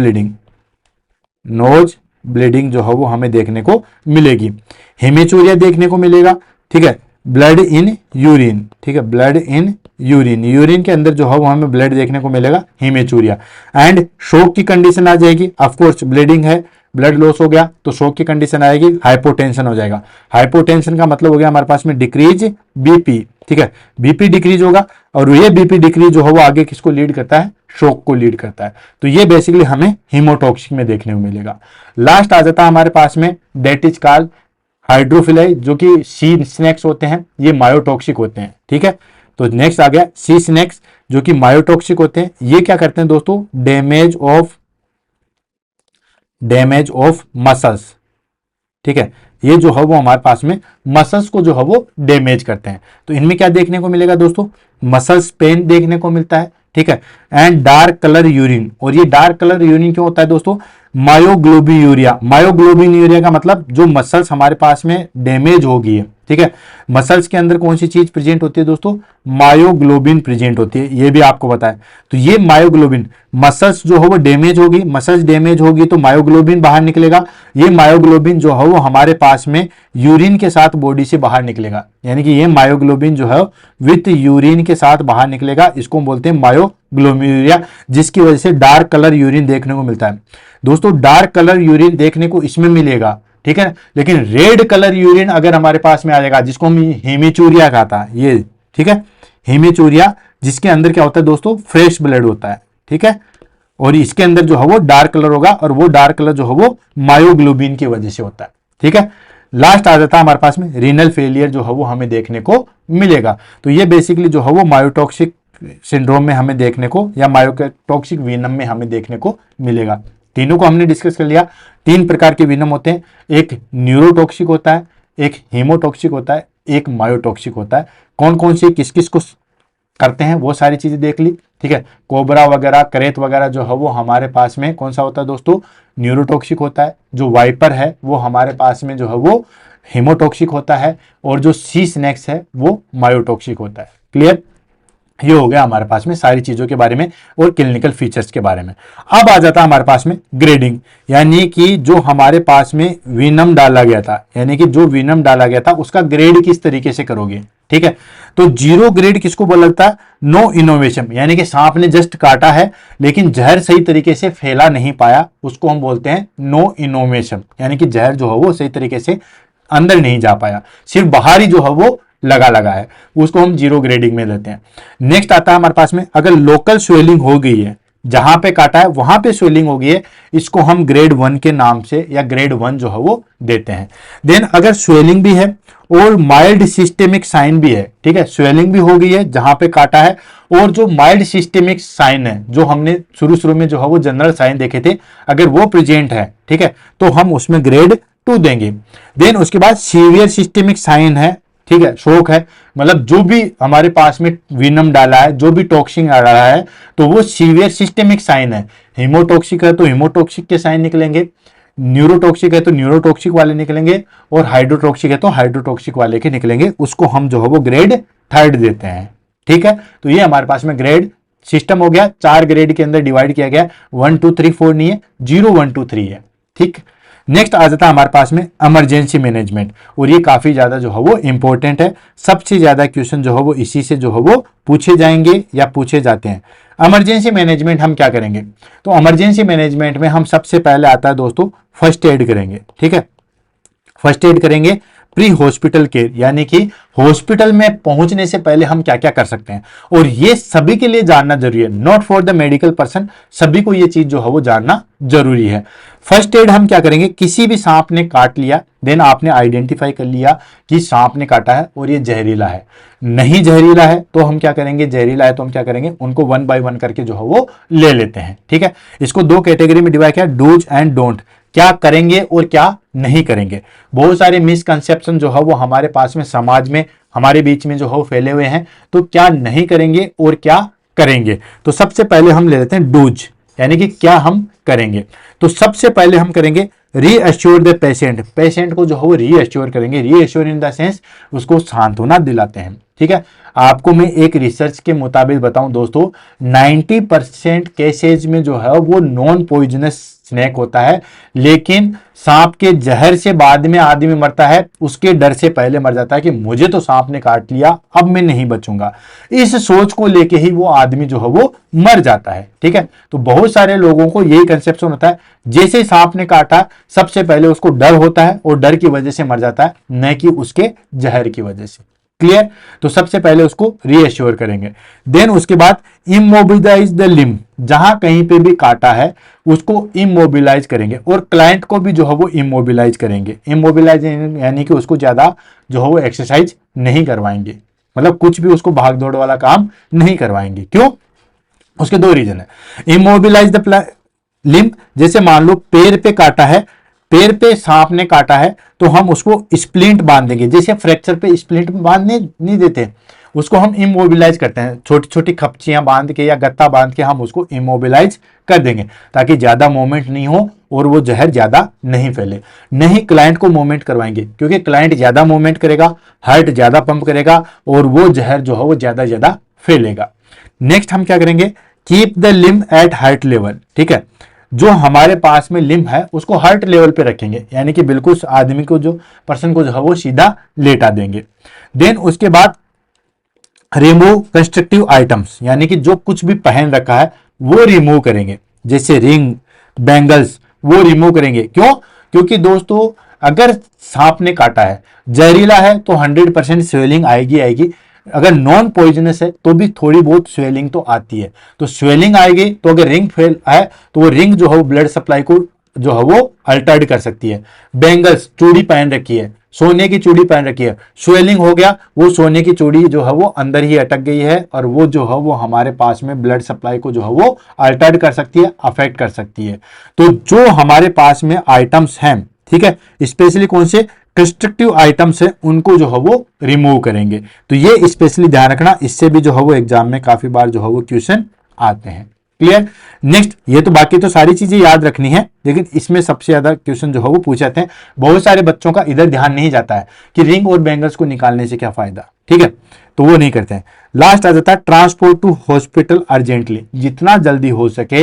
ब्लीडिंग जो है वो हमें देखने को मिलेगी। हेमेचूरिया देखने को मिलेगा, ठीक है, ब्लड इन यूरिन, ठीक है, ब्लड इन यूरिन के अंदर जो है वो हमें ब्लड देखने को मिलेगा, हेमेचूरिया। एंड शोक की कंडीशन आ जाएगी, ऑफ कोर्स ब्लीडिंग है, ब्लड लॉस हो गया तो शोक की कंडीशन आएगी, हाइपोटेंशन हो जाएगा। हाइपोटेंशन का मतलब हो गया हमारे पास में डिक्रीज बीपी, ठीक है, बीपी डिक्रीज होगा, और ये बीपी डिक्रीज जो है वो आगे किसको लीड करता है, शोक को लीड करता है। तो ये बेसिकली हमें हीमोटॉक्सिक में देखने को मिलेगा। लास्ट आ जाता है हमारे पास में डेट इज कॉल्ड हाइड्रोफिलाई, जो कि सी स्नैक्स होते हैं, ये मायोटॉक्सिक होते हैं, ठीक है। तो नेक्स्ट आ गया सी स्नैक्स, जो कि मायोटॉक्सिक होते हैं। ये क्या करते हैं दोस्तों, डैमेज ऑफ मसल्स, ठीक है, ये जो है वो हमारे पास में मसल्स को जो है वो डैमेज करते हैं। तो इनमें क्या देखने को मिलेगा दोस्तों, मसल्स पेन देखने को मिलता है, ठीक है, एंड डार्क कलर यूरिन। और ये डार्क कलर यूरिन क्यों होता है दोस्तों, मायोग्लोबिन यूरिया का मतलब जो मसल्स हमारे पास में डैमेज हो गई है, ठीक है, मसल्स के अंदर कौन सी चीज प्रेजेंट होती है दोस्तों, मायोग्लोबिन प्रेजेंट होती है, ये भी आपको पता है। तो ये मायोग्लोबिन, मसल्स जो है वो डैमेज होगी, मसल्स डैमेज होगी तो मायोग्लोबिन बाहर निकलेगा। ये मायोग्लोबिन जो है वो हमारे पास में यूरिन के साथ बॉडी से बाहर निकलेगा, यानी कि ये मायोग्लोबिन जो है विथ यूरिन के साथ बाहर निकलेगा, इसको बोलते हैं मायोग्लोबिन, जिसकी वजह से डार्क कलर यूरिन देखने को मिलता है। दोस्तों डार्क कलर यूरिन देखने को इसमें मिलेगा, ठीक है, लेकिन रेड कलर यूरिन अगर हमारे पास में आ जाएगा, जिसको हम हेमीचूरिया कहता है, ये ठीक है, हेमीचूरिया, जिसके अंदर क्या होता है दोस्तों, फ्रेश ब्लड होता है, ठीक है, और इसके अंदर जो है वो डार्क कलर होगा, और वो डार्क कलर जो है वो मायोग्लोबिन की वजह से होता है, ठीक है। लास्ट आ जाता है हमारे पास में रीनल फेलियर, जो है वो हमें देखने को मिलेगा। तो ये बेसिकली जो है वो मायोटॉक्सिक सिंड्रोम में हमें देखने को, या मायोटॉक्सिक वीनम में हमें देखने को मिलेगा। तीनों को हमने डिस्कस कर लिया। 3 प्रकार के वीनम होते हैं, एक न्यूरोटॉक्सिक होता है, एक हीमोटॉक्सिक होता है, एक मायोटॉक्सिक होता है। कौन कौन से किस किस को करते हैं वो सारी चीजें देख ली, ठीक है। कोबरा वगैरह, करेत वगैरह जो है वो हमारे पास में कौन सा होता है दोस्तों, न्यूरोटॉक्सिक होता है। जो वाइपर है वो हमारे पास में जो है वो हेमोटॉक्सिक होता है, और जो सी स्नैक्स है वो मायोटॉक्सिक होता है। क्लियर, ये हो गया हमारे पास में सारी चीजों के बारे में और क्लिनिकल फीचर्स के बारे में। अब आ जाता है हमारे पास में ग्रेडिंग, यानी कि जो हमारे पास में विनम डाला गया था, यानी कि जो विनम डाला गया था उसका ग्रेड किस तरीके से करोगे, ठीक है। तो जीरो ग्रेड किसको बोला जाता है, नो इनोवेशन, यानी कि सांप ने जस्ट काटा है लेकिन जहर सही तरीके से फैला नहीं पाया, उसको हम बोलते हैं नो इनोवेशन, यानी कि जहर जो है वो सही तरीके से अंदर नहीं जा पाया, सिर्फ बाहरी जो है वो लगा है, उसको हम जीरो ग्रेडिंग में लेते हैं। नेक्स्ट आता है हमारे पास में, अगर लोकल स्वेलिंग हो गई है, जहां पे काटा है वहां पे स्वेलिंग हो गई है, इसको हम ग्रेड 1 के नाम से या ग्रेड 1 जो है वो देते हैं। देन अगर स्वेलिंग भी है और माइल्ड सिस्टेमिक साइन भी है, ठीक है, स्वेलिंग भी हो गई है जहां पे काटा है, और जो माइल्ड सिस्टेमिक साइन है, जो हमने शुरू में जो है वो जनरल साइन देखे थे, अगर वो प्रेजेंट है, ठीक है, तो हम उसमें ग्रेड 2 देंगे। देन उसके बाद सीवियर सिस्टेमिक साइन है, ठीक है, शोक है, मतलब जो भी हमारे पास में विनम डाला है, जो भी टॉक्सिन आ रहा है, तो वो सीवियर सिस्टेमिक साइन है। हीमोटॉक्सिक है तो हीमोटॉक्सिक के साइन निकलेंगे, न्यूरोटॉक्सिक है तो न्यूरोटॉक्सिक वाले निकलेंगे, और हाइड्रोटॉक्सिक है तो हाइड्रोटॉक्सिक वाले के निकलेंगे, उसको हम जो है वो ग्रेड 3 देते हैं, ठीक है। तो ये हमारे पास में ग्रेड सिस्टम हो गया, 4 ग्रेड के अंदर डिवाइड किया गया, 1 2 3 4 नहीं है, 0 1 2 3 है, ठीक। नेक्स्ट आ जाता है हमारे पास में इमरजेंसी मैनेजमेंट, और ये काफी ज्यादा जो है वो इंपॉर्टेंट है, सबसे ज्यादा क्वेश्चन जो है वो इसी से जो है वो पूछे जाएंगे या पूछे जाते हैं। इमरजेंसी मैनेजमेंट हम क्या करेंगे, तो इमरजेंसी मैनेजमेंट में हम सबसे पहले आता है दोस्तों फर्स्ट एड करेंगे, ठीक है। फर्स्ट एड करेंगे, प्री हॉस्पिटल केयर, यानी कि हॉस्पिटल में पहुंचने से पहले हम क्या क्या कर सकते हैं, और ये सभी के लिए जानना जरूरी है, not for the medical person, सभी को ये चीज जो है वो जानना जरूरी है। फर्स्ट एड हम क्या करेंगे, किसी भी सांप ने काट लिया, देन आपने आइडेंटिफाई कर लिया कि सांप ने काटा है और ये जहरीला है, नहीं जहरीला है तो हम क्या करेंगे, जहरीला है तो हम क्या करेंगे, उनको 1 बाय 1 करके जो है वो ले लेते हैं, ठीक है। इसको 2 कैटेगरी में डिवाइड किया, डूज एंड डोंट, क्या करेंगे और क्या नहीं करेंगे। बहुत सारे मिसकंसेप्शन जो है वो हमारे पास में समाज में हमारे बीच में जो है फैले हुए हैं, तो क्या नहीं करेंगे और क्या करेंगे। तो सबसे पहले हम ले लेते हैं डूज, यानी कि क्या हम करेंगे। तो सबसे पहले हम करेंगे रीअश्योर द पेशेंट, पेशेंट को जो है वो रीअश्योर करेंगे, रीअश्योर इन द सेंस उसको सांत्वना दिलाते हैं, ठीक है। आपको मैं एक रिसर्च के मुताबिक बताऊं दोस्तों, 90% केसेज में जो है वो नॉन पॉइजनस स्नेक होता है, लेकिन सांप के जहर से बाद में आदमी मरता है, उसके डर से पहले मर जाता है कि मुझे तो सांप ने काट लिया, अब मैं नहीं बचूंगा, इस सोच को लेके ही वो आदमी जो है वो मर जाता है, ठीक है। तो बहुत सारे लोगों को यही कंसेप्शन होता है, जैसे सांप ने काटा सबसे पहले उसको डर होता है और डर की वजह से मर जाता है, न कि उसके जहर की वजह से। क्लियर, तो सबसे पहले उसको रीअश्योर करेंगे। देन उसके बाद इमोबिलाइज द लिम्ब, जहां कहीं पे भी काटा है उसको इमोबिलाइज करेंगे, और क्लाइंट को भी जो है वो इमोबिलाइज करेंगे। इमोबिलाइज यानी कि उसको ज्यादा जो है वो एक्सरसाइज नहीं करवाएंगे, मतलब कुछ भी उसको भाग दौड़ वाला काम नहीं करवाएंगे। क्यों, उसके 2 रीजन है। इमोबिलाइज द लिम्ब, जैसे मान लो पैर पे काटा है, पैर पे सांप ने काटा है तो हम उसको स्प्लिंट बांध देंगे, जैसे फ्रैक्चर पे स्प्लिंट बांधने नहीं देते, उसको हम इमोबिलाइज करते हैं, छोटी छोटी खपचियां बांध के या गत्ता बांध के हम उसको इमोबिलाइज कर देंगे, ताकि ज्यादा मूवमेंट नहीं हो और वो जहर ज्यादा नहीं फैले। नहीं क्लाइंट को मूवमेंट करवाएंगे, क्योंकि क्लाइंट ज्यादा मूवमेंट करेगा, हार्ट ज्यादा पंप करेगा और वो जहर जो है वो ज्यादा फैलेगा। नेक्स्ट हम क्या करेंगे, keep the limb at heart level, ठीक है। जो हमारे पास में लिम्ब है उसको हार्ट लेवल पे रखेंगे, यानी कि बिल्कुल आदमी को, जो पर्सन को जो है वो सीधा लेटा देंगे। देन उसके बाद रिमूव कंस्ट्रक्टिव आइटम्स, यानी कि जो कुछ भी पहन रखा है वो रिमूव करेंगे, जैसे रिंग, बैंगल्स, वो रिमूव करेंगे। क्यों, क्योंकि दोस्तों अगर सांप ने काटा है, जहरीला है तो 100% स्वेलिंग आएगी, अगर नॉन पॉइजनस है तो भी थोड़ी बहुत स्वेलिंग तो आती है, तो स्वेलिंग आएगी, तो अगर रिंग फेल है तो वो रिंग जो है वो ब्लड सप्लाई को जो है वो अल्टर्ड कर सकती है। बैंगल्स, चूड़ी पहन रखी है, सोने की चूड़ी पहन रखी है, स्वेलिंग हो गया, वो सोने की चूड़ी जो है वो अंदर ही अटक गई है, और वो जो है वो हमारे पास में ब्लड सप्लाई को जो है वो अल्टर्ड कर सकती है, अफेक्ट कर सकती है। तो जो हमारे पास में आइटम्स हैं, ठीक है, स्पेशली कौन से कंस्ट्रक्टिव आइटम्स है उनको जो है वो रिमूव करेंगे। तो ये स्पेशली ध्यान रखना, इससे भी जो है वो एग्जाम में काफी बार जो है वो क्वेश्चन आते हैं। क्लियर। नेक्स्ट, ये तो बाकी तो सारी चीजें याद रखनी है, लेकिन इसमें सबसे ज्यादा क्वेश्चन जो है वो पूछे जाते हैं। बहुत सारे बच्चों का इधर ध्यान नहीं जाता है कि रिंग और बैंगल्स को निकालने से क्या फायदा, ठीक है, तो वो नहीं करते हैं। लास्ट आ जाता है ट्रांसपोर्ट टू हॉस्पिटल अर्जेंटली, जितना जल्दी हो सके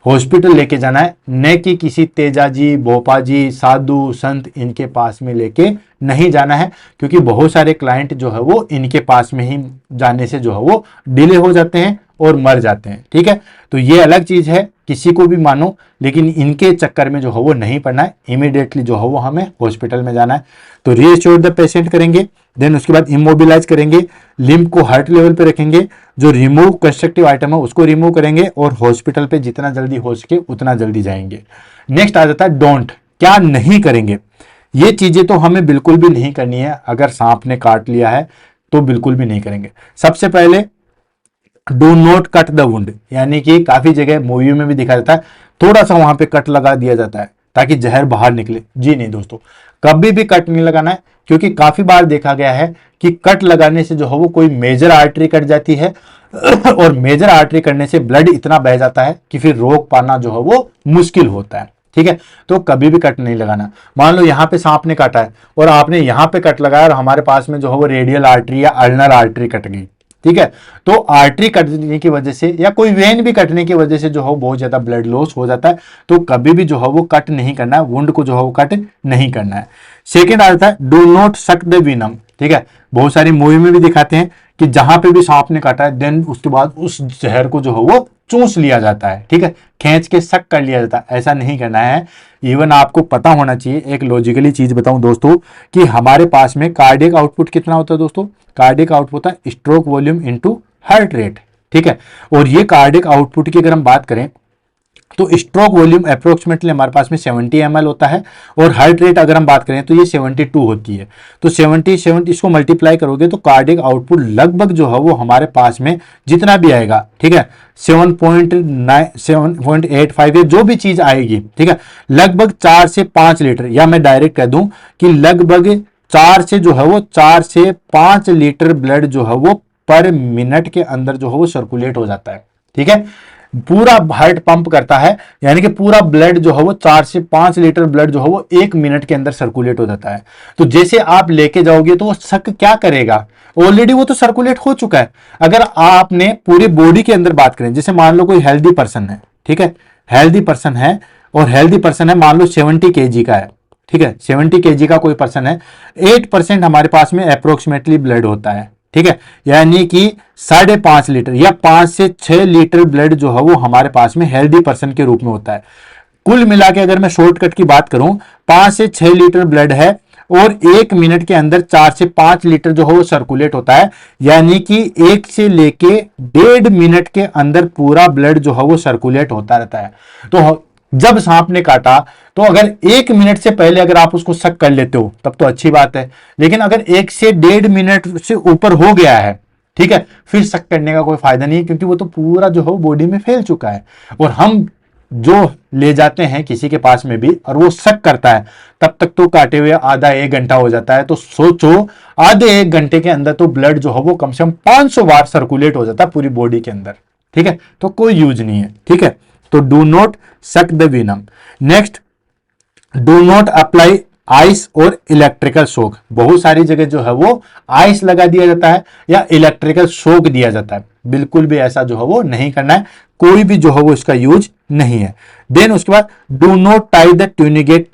हॉस्पिटल लेके जाना है, न कि किसी तेजाजी, भोपाजी, साधु, संत इनके पास में लेके नहीं जाना है, क्योंकि बहुत सारे क्लाइंट जो है वो इनके पास में ही जाने से जो है वो डिले हो जाते हैं और मर जाते हैं। ठीक है, तो ये अलग चीज है, किसी को भी मानो, लेकिन इनके चक्कर में जो है वो नहीं पड़ना है। इमीडिएटली जो है वो हमें हॉस्पिटल में जाना है। तो रीएश्योर द पेशेंट करेंगे, देन उसके बाद इमोबिलाइज करेंगे, लिम्ब को हार्ट लेवल पे रखेंगे, जो रिमूव कंस्ट्रक्टिव आइटम है उसको रिमूव करेंगे और हॉस्पिटल पे जितना जल्दी हो सके उतना जल्दी जाएंगे। नेक्स्ट आ जाता है डोंट, क्या नहीं करेंगे। ये चीजें तो हमें बिल्कुल भी नहीं करनी है। अगर सांप ने काट लिया है तो बिल्कुल भी नहीं करेंगे। सबसे पहले do not cut the wound, यानी कि काफी जगह मूवी में भी दिखाया जाता है, थोड़ा सा वहां पे कट लगा दिया जाता है ताकि जहर बाहर निकले। जी नहीं दोस्तों, कभी भी कट नहीं लगाना है, क्योंकि काफी बार देखा गया है कि कट लगाने से जो है वो कोई मेजर आर्टरी कट जाती है और मेजर आर्टरी करने से ब्लड इतना बह जाता है कि फिर रोक पाना जो है वो मुश्किल होता है। ठीक है, तो कभी भी कट नहीं लगाना। मान लो यहाँ पे सांप ने काटा है और आपने यहाँ पे कट लगाया और हमारे पास में जो है वो रेडियल आर्टरी या अल्नर आर्टरी कट गई, ठीक है, तो आर्टरी कटने की वजह से या कोई वेन भी कटने की वजह से जो है बहुत ज्यादा ब्लड लॉस हो जाता है। तो कभी भी जो है वो कट नहीं करना है, वुंड को जो है वो कट नहीं करना है। सेकेंड आता है डू नॉट सक द विनम। ठीक है, बहुत सारी मूवी में भी दिखाते हैं कि जहां पे भी सांप ने काटा है देन उसके बाद उस जहर को जो है वो चूस लिया जाता है। ठीक है, खींच के सक कर लिया जाता है, ऐसा नहीं करना है। इवन आपको पता होना चाहिए, एक लॉजिकली चीज बताऊं दोस्तों, कि हमारे पास में कार्डियक आउटपुट कितना होता है दोस्तों। कार्डियक आउटपुट होता है stroke volume into heart rate. ठीक है, और ये कार्डियक आउटपुट की अगर हम बात करें तो स्ट्रोक वॉल्यूम अप्रोक्सीमेटली हमारे पास में 70 ml होता है और हार्ट रेट अगर हम बात करें तो ये 72 होती है। तो 70 इसको मल्टीप्लाई करोगे तो कार्डियक आउटपुट लगभग जो है वो हमारे पास में जितना भी आएगा, ठीक है, 7.9 7.85 जो भी चीज आएगी, ठीक है, लगभग 4 से 5 लीटर, या मैं डायरेक्ट कह दूं कि लगभग 4 से जो है वो 4 से 5 लीटर ब्लड जो है वो पर मिनट के अंदर जो है वो सर्कुलेट हो जाता है। ठीक है, पूरा हार्ट पंप करता है, यानी कि पूरा ब्लड जो है वो 4 से 5 लीटर ब्लड जो है वो 1 मिनट के अंदर सर्कुलेट हो जाता है। तो जैसे आप लेके जाओगे तो वो सक क्या करेगा, ऑलरेडी वो तो सर्कुलेट हो चुका है। अगर आपने पूरी बॉडी के अंदर बात करें, जैसे मान लो कोई हेल्दी पर्सन है, ठीक है, हेल्दी पर्सन है और हेल्दी पर्सन है मान लो 70 kg का है, ठीक है, 70 kg का कोई पर्सन है, 8% हमारे पास में अप्रोक्सीमेटली ब्लड होता है। ठीक है, यानी कि 5.5 लीटर या 5 से 6 लीटर ब्लड जो है वो हमारे पास में हेल्दी पर्सन के रूप में होता है। कुल मिला के अगर मैं शॉर्टकट की बात करूं, 5 से 6 लीटर ब्लड है और 1 मिनट के अंदर 4 से 5 लीटर जो है वो सर्कुलेट होता है, यानी कि 1 से लेके 1.5 मिनट के अंदर पूरा ब्लड जो है वो सर्कुलेट होता रहता है। तो जब सांप ने काटा तो अगर 1 मिनट से पहले अगर आप उसको सक कर लेते हो तब तो अच्छी बात है, लेकिन अगर 1 से 1.5 मिनट से ऊपर हो गया है, ठीक है, फिर सक करने का कोई फायदा नहीं है, क्योंकि वो तो पूरा जो है वो बॉडी में फैल चुका है। और हम जो ले जाते हैं किसी के पास में भी और वो सक करता है, तब तक तो काटे हुए आधा 1 घंटा हो जाता है। तो सोचो आधे 1 घंटे के अंदर तो ब्लड जो है वो कम से कम 500 बार सर्कुलेट हो जाता है पूरी बॉडी के अंदर। ठीक है, तो कोई यूज नहीं है। ठीक है, तो do not suck the venom. Next, do not apply ice और इलेक्ट्रिकल शॉक। बहुत सारी जगह जो है वो आइस लगा दिया जाता है या इलेक्ट्रिकल शॉक दिया जाता है, बिल्कुल भी ऐसा जो है वो नहीं करना है, कोई भी जो है वो इसका यूज नहीं है। देन उसके बाद do not tie the tourniquet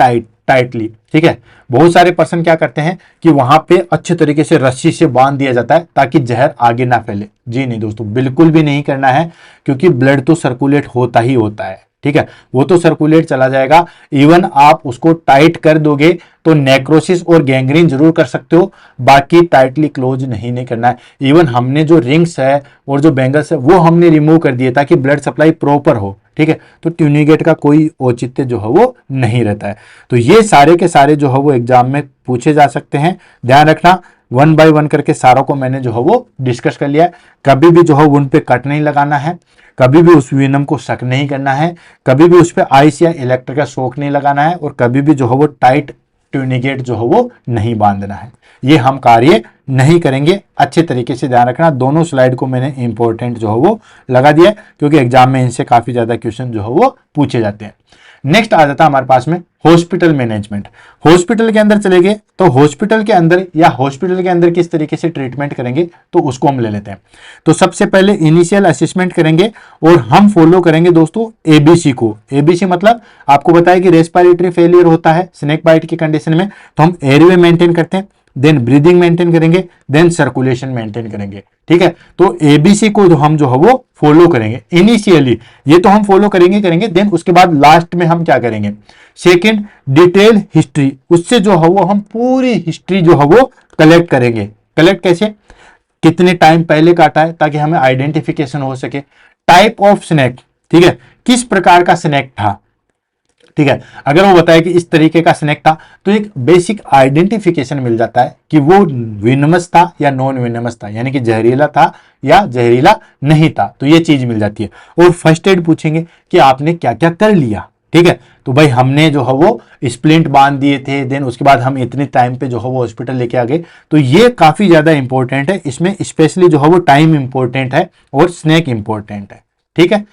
tightly. ठीक है, बहुत सारे पर्सन क्या करते हैं कि वहां पे अच्छे तरीके से रस्सी से बांध दिया जाता है ताकि जहर आगे ना फैले। जी नहीं दोस्तों, बिल्कुल भी नहीं करना है, क्योंकि ब्लड तो सर्कुलेट होता ही होता है। ठीक है, वो तो सर्कुलेट चला जाएगा। इवन आप उसको टाइट कर दोगे तो नेक्रोसिस और गैंग्रीन जरूर कर सकते हो, बाकी टाइटली क्लोज नहीं करना है। इवन हमने जो रिंग्स है और जो बैंगल्स है वो हमने रिमूव कर दिए ताकि ब्लड सप्लाई प्रॉपर हो। ठीक है, तो ट्यूनिगेट का कोई औचित्य जो है वो नहीं रहता है। तो ये सारे के सारे जो है वो एग्जाम में पूछे जा सकते हैं, ध्यान रखना। वन बाय वन करके सारों को मैंने जो है वो डिस्कस कर लिया है। कभी भी जो है उन पे कट नहीं लगाना है, कभी भी उस वेनम को सक नहीं करना है, कभी भी उस पर आइस या इलेक्ट्रिक का शॉक नहीं लगाना है, और कभी भी जो है वो टाइट ट्यूनिकेट जो है वो नहीं बांधना है। ये हम कार्य नहीं करेंगे। अच्छे तरीके से ध्यान रखना, दोनों स्लाइड को मैंने इंपॉर्टेंट जो है वो लगा दिया है, क्योंकि एग्जाम में इनसे काफी ज्यादा क्वेश्चन जो है वो पूछे जाते हैं। नेक्स्ट आ जाता है हमारे पास में हॉस्पिटल मैनेजमेंट। हॉस्पिटल के अंदर चले गए तो हॉस्पिटल के अंदर या हॉस्पिटल के अंदर किस तरीके से ट्रीटमेंट करेंगे तो उसको हम ले लेते हैं। तो सबसे पहले इनिशियल असेसमेंट करेंगे और हम फॉलो करेंगे दोस्तों एबीसी को। एबीसी मतलब आपको बताया कि रेस्पिरेटरी फेलियर होता है स्नेक बाइट की कंडीशन में, तो हम एयरवे मेंटेन करते हैं, देन ब्रीदिंग मेंटेन करेंगे, देन सर्कुलेशन मेंटेन करेंगे। ठीक है, तो एबीसी को हम जो है वो फॉलो करेंगे इनिशियली, ये तो हम फॉलो करेंगे। देन उसके बाद लास्ट में हम क्या करेंगे, सेकंड डिटेल हिस्ट्री, उससे जो है वो हम पूरी हिस्ट्री जो है वो कलेक्ट करेंगे। कलेक्ट कैसे, कितने टाइम पहले काटा है ताकि हमें आइडेंटिफिकेशन हो सके, टाइप ऑफ स्नैक, ठीक है, किस प्रकार का स्नैक था। ठीक है, अगर वो बताए कि इस तरीके का स्नैक था तो एक बेसिक आइडेंटिफिकेशन मिल जाता है कि वो विनमस था या नॉन विनमस था, यानी कि जहरीला था या जहरीला नहीं था, तो ये चीज मिल जाती है। और फर्स्ट एड पूछेंगे कि आपने क्या क्या कर लिया। ठीक है, तो भाई हमने जो है वो स्प्लिंट बांध दिए थे, देन उसके बाद हम इतने टाइम पे जो है वो हॉस्पिटल लेके आ गए, तो ये काफी ज्यादा इंपॉर्टेंट है। इसमें स्पेशली जो है वो टाइम इंपॉर्टेंट है और स्नैक इंपॉर्टेंट है। ठीक है,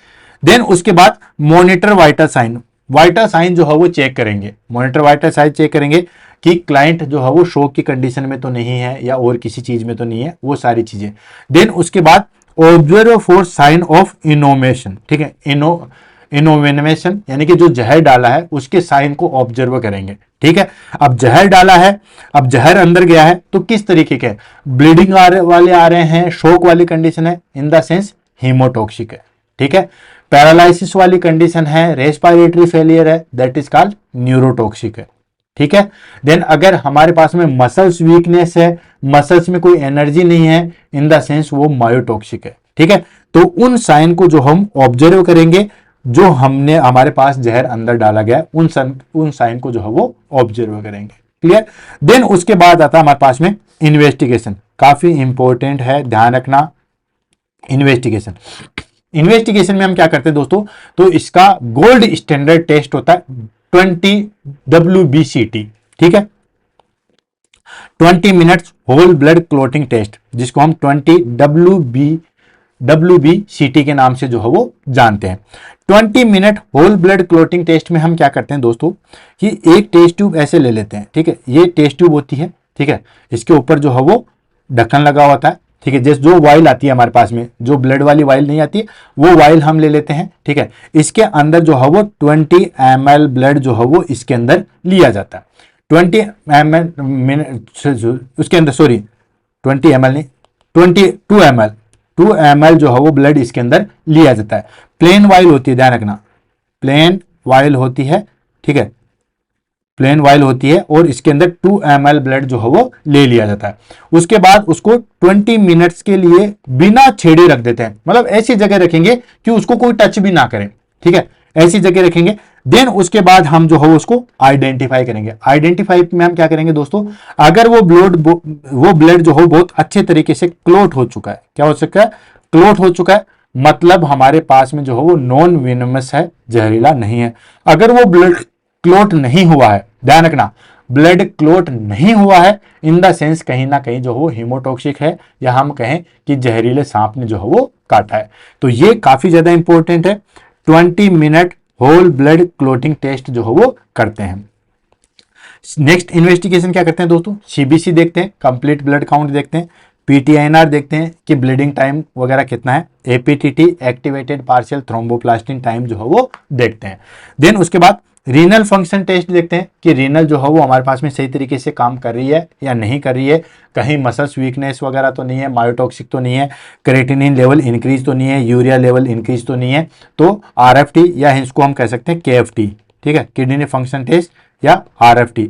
देन उसके बाद monitor vital sign, vital sign जो है वो चेक करेंगे, मॉनिटर वाइटल साइन चेक करेंगे कि क्लाइंट जो है वो शॉक की कंडीशन में तो नहीं है या और किसी चीज में तो नहीं है, वो सारी चीजें। देन उसके बाद observe for sign of envenomation. ठीक है, इनोवेशन यानी कि जो जहर डाला है उसके साइन को ऑब्जर्व करेंगे। ठीक है, अब जहर डाला है, अब जहर अंदर गया है तो किस तरीके के, ब्लीडिंग वाले आ रहे हैं, शॉक वाली कंडीशन है, इन द सेंस हीमोटॉक्सिक है। ठीक है, पैरालिसिस वाली कंडीशन है, रेस्पिरेटरी फेलियर है, दैट इज कॉल्ड न्यूरोटॉक्सिक है। ठीक है, देन अगर हमारे पास में मसल्स वीकनेस है, मसल्स में कोई एनर्जी नहीं है, इन द सेंस वो मायोटॉक्सिक है। ठीक है, तो उन साइन को जो हम ऑब्जर्व करेंगे, जो हमने हमारे पास जहर अंदर डाला गया उन साइन को जो है वो ऑब्जर्व करेंगे। क्लियर, देन उसके बाद आता है हमारे पास में इन्वेस्टिगेशन, काफी इंपॉर्टेंट है, ध्यान रखना। इन्वेस्टिगेशन में हम क्या करते हैं दोस्तों, तो इसका गोल्ड स्टैंडर्ड टेस्ट होता है 20 WBCT। ठीक है, 20 minutes whole blood clotting test, जिसको हम 20 WBCT के नाम से जो है वो जानते हैं। 20 minute whole blood clotting test में हम क्या करते हैं दोस्तों कि एक टेस्ट ट्यूब ऐसे ले लेते हैं। ठीक है, ये टेस्ट ट्यूब होती है। ठीक है, इसके ऊपर जो है वो ढक्कन लगा होता है। ठीक है, जैसे जो वाइल आती है हमारे पास में, जो ब्लड वाली वाइल नहीं आती है, वो वाइल हम ले लेते हैं। ठीक है, इसके अंदर जो है वो 20 ml ब्लड जो है वो इसके अंदर लिया जाता है। 20 ml उसके अंदर, सॉरी 20 ml नहीं, 2 ml जो है वो ब्लड इसके अंदर लिया जाता है। प्लेन वाइल होती है, ध्यान रखना, प्लेन वाइल होती है। ठीक है, प्लेन वाइल होती है और इसके अंदर 2 ml ब्लड जो है वो ले लिया जाता है। उसके बाद उसको 20 मिनट्स के लिए बिना छेड़े रख देते हैं, मतलब ऐसी जगह रखेंगे कि उसको कोई टच भी ना करे। ठीक है, ऐसी जगह रखेंगे। देन उसके बाद हम जो है उसको आइडेंटिफाई करेंगे। आइडेंटिफाई में हम क्या करेंगे दोस्तों, अगर वो ब्लड जो हो बहुत अच्छे तरीके से क्लोट हो चुका है, क्या हो सकता है, क्लोट हो चुका है, मतलब हमारे पास में जो है वो नॉन वेनमस है, जहरीला नहीं है। अगर वो ब्लड क्लोट नहीं हुआ है, ध्यान रखना, ब्लड क्लोट नहीं हुआ है, इन द सेंस कहीं ना कहीं जो वो हीमोटॉक्सिक है, या हम कहें कि जहरीले सांप ने जो है वो काटा है। तो ये काफी ज्यादा इंपॉर्टेंट है। 20 minute whole blood clotting test जो है वो करते हैं। नेक्स्ट इन्वेस्टिगेशन क्या करते हैं दोस्तों, सीबीसी देखते हैं, कंप्लीट ब्लड काउंट देखते हैं, पीटीआईएनआर देखते हैं कि ब्लीडिंग टाइम वगैरह कितना है, APTT activated partial thromboplastin time जो है वो देखते हैं। देन उसके बाद रीनल फंक्शन टेस्ट देखते हैं कि रीनल जो है वो हमारे पास में सही तरीके से काम कर रही है या नहीं कर रही है, कहीं मसल्स वीकनेस वगैरह तो नहीं है, मायोटॉक्सिक तो नहीं है, क्रेटिनिन लेवल इंक्रीज तो नहीं है, यूरिया लेवल इंक्रीज तो नहीं है। तो आरएफटी या इसको हम कह सकते हैं केएफटी, ठीक है, किडनी फंक्शन टेस्ट या आरएफटी,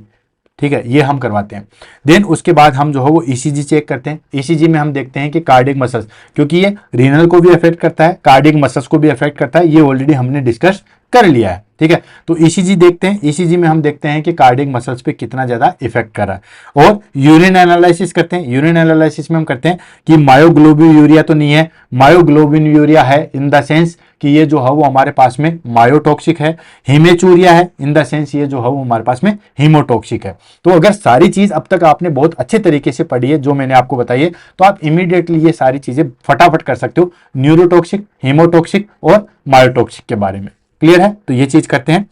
ठीक है, ये हम करवाते हैं। देन उसके बाद हम जो है वो ईसीजी चेक करते हैं। ईसीजी में हम देखते हैं कि कार्डियक मसल्स, क्योंकि ये रीनल को भी अफेक्ट करता है, कार्डियक मसल्स को भी अफेक्ट करता है, ये ऑलरेडी हमने डिस्कस कर लिया है। ठीक है, तो ईसीजी देखते हैं। ईसीजी में हम देखते हैं कि कार्डियक मसल्स पे कितना ज्यादा इफेक्ट कर रहा है। और यूरिन एनालिसिस करते हैं। यूरिन एनालिसिस में हम करते हैं कि मायोग्लोबिन यूरिया तो नहीं है, मायोग्लोबिन यूरिया है इन द सेंस कि ये जो है वो हमारे पास में मायोटॉक्सिक है। हिमेचूरिया है इन द सेंस ये जो है वो हमारे पास में हीमोटॉक्सिक है। तो अगर सारी चीज अब तक आपने बहुत अच्छे तरीके से पढ़ी है जो मैंने आपको बताई है, तो आप इमीडिएटली ये सारी चीजें फटाफट कर सकते हो, न्यूरोटॉक्सिक, हीमोटॉक्सिक और मायोटॉक्सिक के बारे में। क्लियर है? तो ये चीज करते हैं।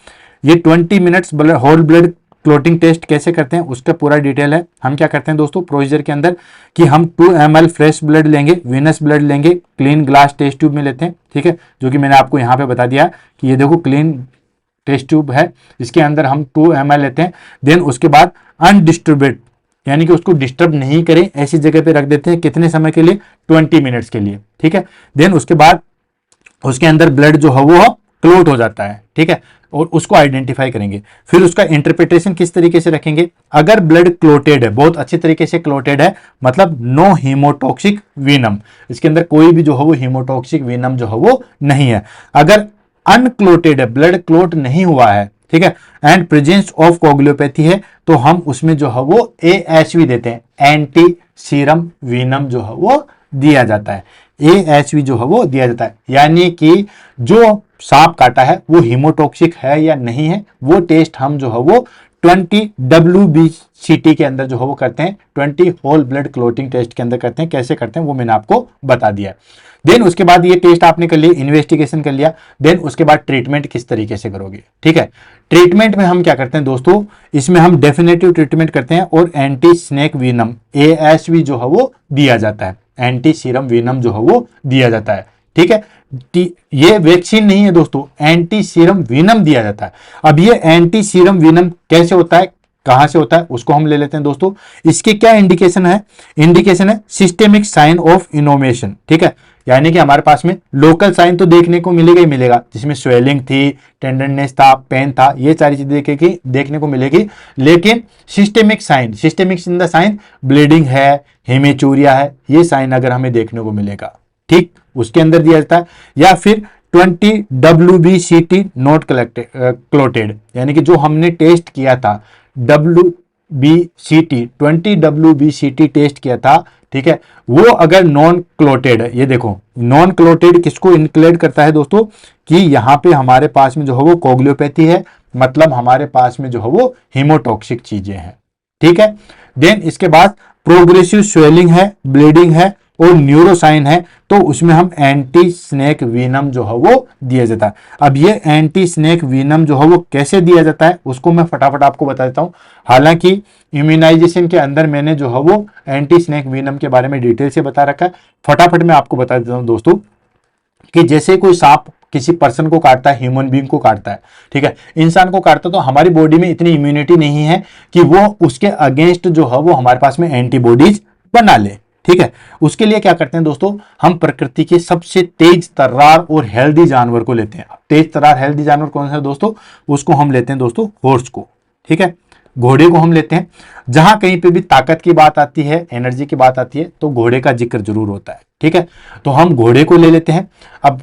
ये 20 minutes whole blood clotting test कैसे करते हैं उसका पूरा डिटेल है। हम क्या करते हैं दोस्तों प्रोसीजर के अंदर कि हम 2 ml फ्रेश ब्लड लेंगे, वीनस ब्लड लेंगे, क्लीन ग्लास टेस्ट ट्यूब में लेते हैं। ठीक है, जो कि मैंने आपको यहाँ पे बता दिया कि ये देखो क्लीन टेस्ट ट्यूब है, इसके अंदर हम 2 ml लेते हैं। देन उसके बाद अनडिस्टर्बेड, यानी कि उसको डिस्टर्ब नहीं करें, ऐसी जगह पे रख देते हैं। कितने समय के लिए? 20 मिनट्स के लिए। ठीक है, देन उसके बाद उसके अंदर ब्लड जो है वो क्लोट हो जाता है। ठीक है, और उसको आइडेंटिफाई करेंगे। फिर उसका इंटरप्रिटेशन किस तरीके से रखेंगे? अगर ब्लड क्लोटेड है, बहुत अच्छे तरीके से क्लोटेड है, मतलब नो हीमोटॉक्सिक वीनम, इसके अंदर कोई भी जो है वो हीमोटॉक्सिक वीनम जो है वो नहीं है। अगर अनक्लोटेड है, ब्लड क्लोट नहीं हुआ है, ठीक है, एंड प्रेजेंस ऑफ कोगुलोपैथी है, तो हम उसमें जो है वो एएचवी देते हैं, एंटी सीरम वीनम जो है वो दिया जाता है। एएचवी जो है वो दिया जाता है, यानी कि जो सांप काटा है वो हीमोटॉक्सिक है या नहीं है, वो टेस्ट हम जो है वो 20 WBCT के अंदर जो है वो करते हैं, 20 होल ब्लड क्लोटिंग टेस्ट के अंदर करते हैं। कैसे करते हैं वो मैंने आपको बता दिया। देन उसके बाद ये टेस्ट आपने कर लिया, इन्वेस्टिगेशन कर लिया। देन उसके बाद ट्रीटमेंट किस तरीके से करोगे? ठीक है, ट्रीटमेंट में हम क्या करते हैं दोस्तों, इसमें हम डेफिनेटिव ट्रीटमेंट करते हैं और एंटी स्नेक वीनम एएसवी जो है वो दिया जाता है, एंटी सीरम वीनम जो है वो दिया जाता है। ठीक है, ये वैक्सीन नहीं है दोस्तों, एंटी सीरम वीनम दिया जाता है। अब ये एंटी सीरम वीनम कैसे होता है, कहां से होता है, उसको हम ले लेते हैं दोस्तों। इसके क्या इंडिकेशन है? इंडिकेशन है सिस्टेमिक साइन ऑफ इनोमेशन। ठीक है, यानी कि हमारे पास में लोकल साइन तो देखने को मिलेगा ही मिलेगा, जिसमें स्वेलिंग थी, टेंडरनेस था, पेन था, ये सारी चीजें देखने को मिलेगी। लेकिन systemic sign, systemic in the sign bleeding है, हेमेचूरिया है, ये साइन अगर हमें देखने को मिलेगा, ठीक, उसके अंदर दिया जाता है। या फिर 20 WBCT नॉट क्लोटेड, यानी कि जो हमने टेस्ट किया था WBCT 20 WBCT टेस्ट किया था, ठीक है, वो अगर नॉन क्लोटेड है, ये देखो नॉन क्लोटेड किसको इंक्लूड करता है दोस्तों, कि यहां पे हमारे पास में जो है वो कोगुलोपैथी है, मतलब हमारे पास में जो है वो हीमोटॉक्सिक चीजें हैं। ठीक है, देन इसके बाद प्रोग्रेसिव स्वेलिंग है, ब्लीडिंग है और न्यूरोसाइन है, तो उसमें हम एंटी स्नेक वीनम जो है वो दिया जाता है। अब ये एंटी स्नेक वीनम जो है वो कैसे दिया जाता है उसको मैं फटाफट आपको बता देता हूं। हालांकि इम्यूनाइजेशन के अंदर मैंने जो है वो एंटी स्नेक वीनम के बारे में डिटेल से बता रखा है। फटाफट मैं आपको बता देता हूं दोस्तों कि जैसे कोई सांप किसी पर्सन को काटता है, ह्यूमन बीइंग को काटता है, ठीक है, इंसान को काटता है, तो हमारी बॉडी में इतनी इम्यूनिटी नहीं है कि वो उसके अगेंस्ट जो है वो हमारे पास में एंटीबॉडीज बना ले। ठीक है, उसके लिए क्या करते हैं दोस्तों, हम प्रकृति के सबसे तेज तर्रार और हेल्दी जानवर को लेते हैं। तेज तर्रार हेल्दी जानवर कौन सा है दोस्तों, उसको हम लेते हैं दोस्तों हॉर्स को। ठीक है, घोड़े को हम लेते हैं। जहां कहीं पे भी ताकत की बात आती है, एनर्जी की बात आती है, तो घोड़े का जिक्र जरूर होता है। ठीक है, तो हम घोड़े को ले लेते हैं। अब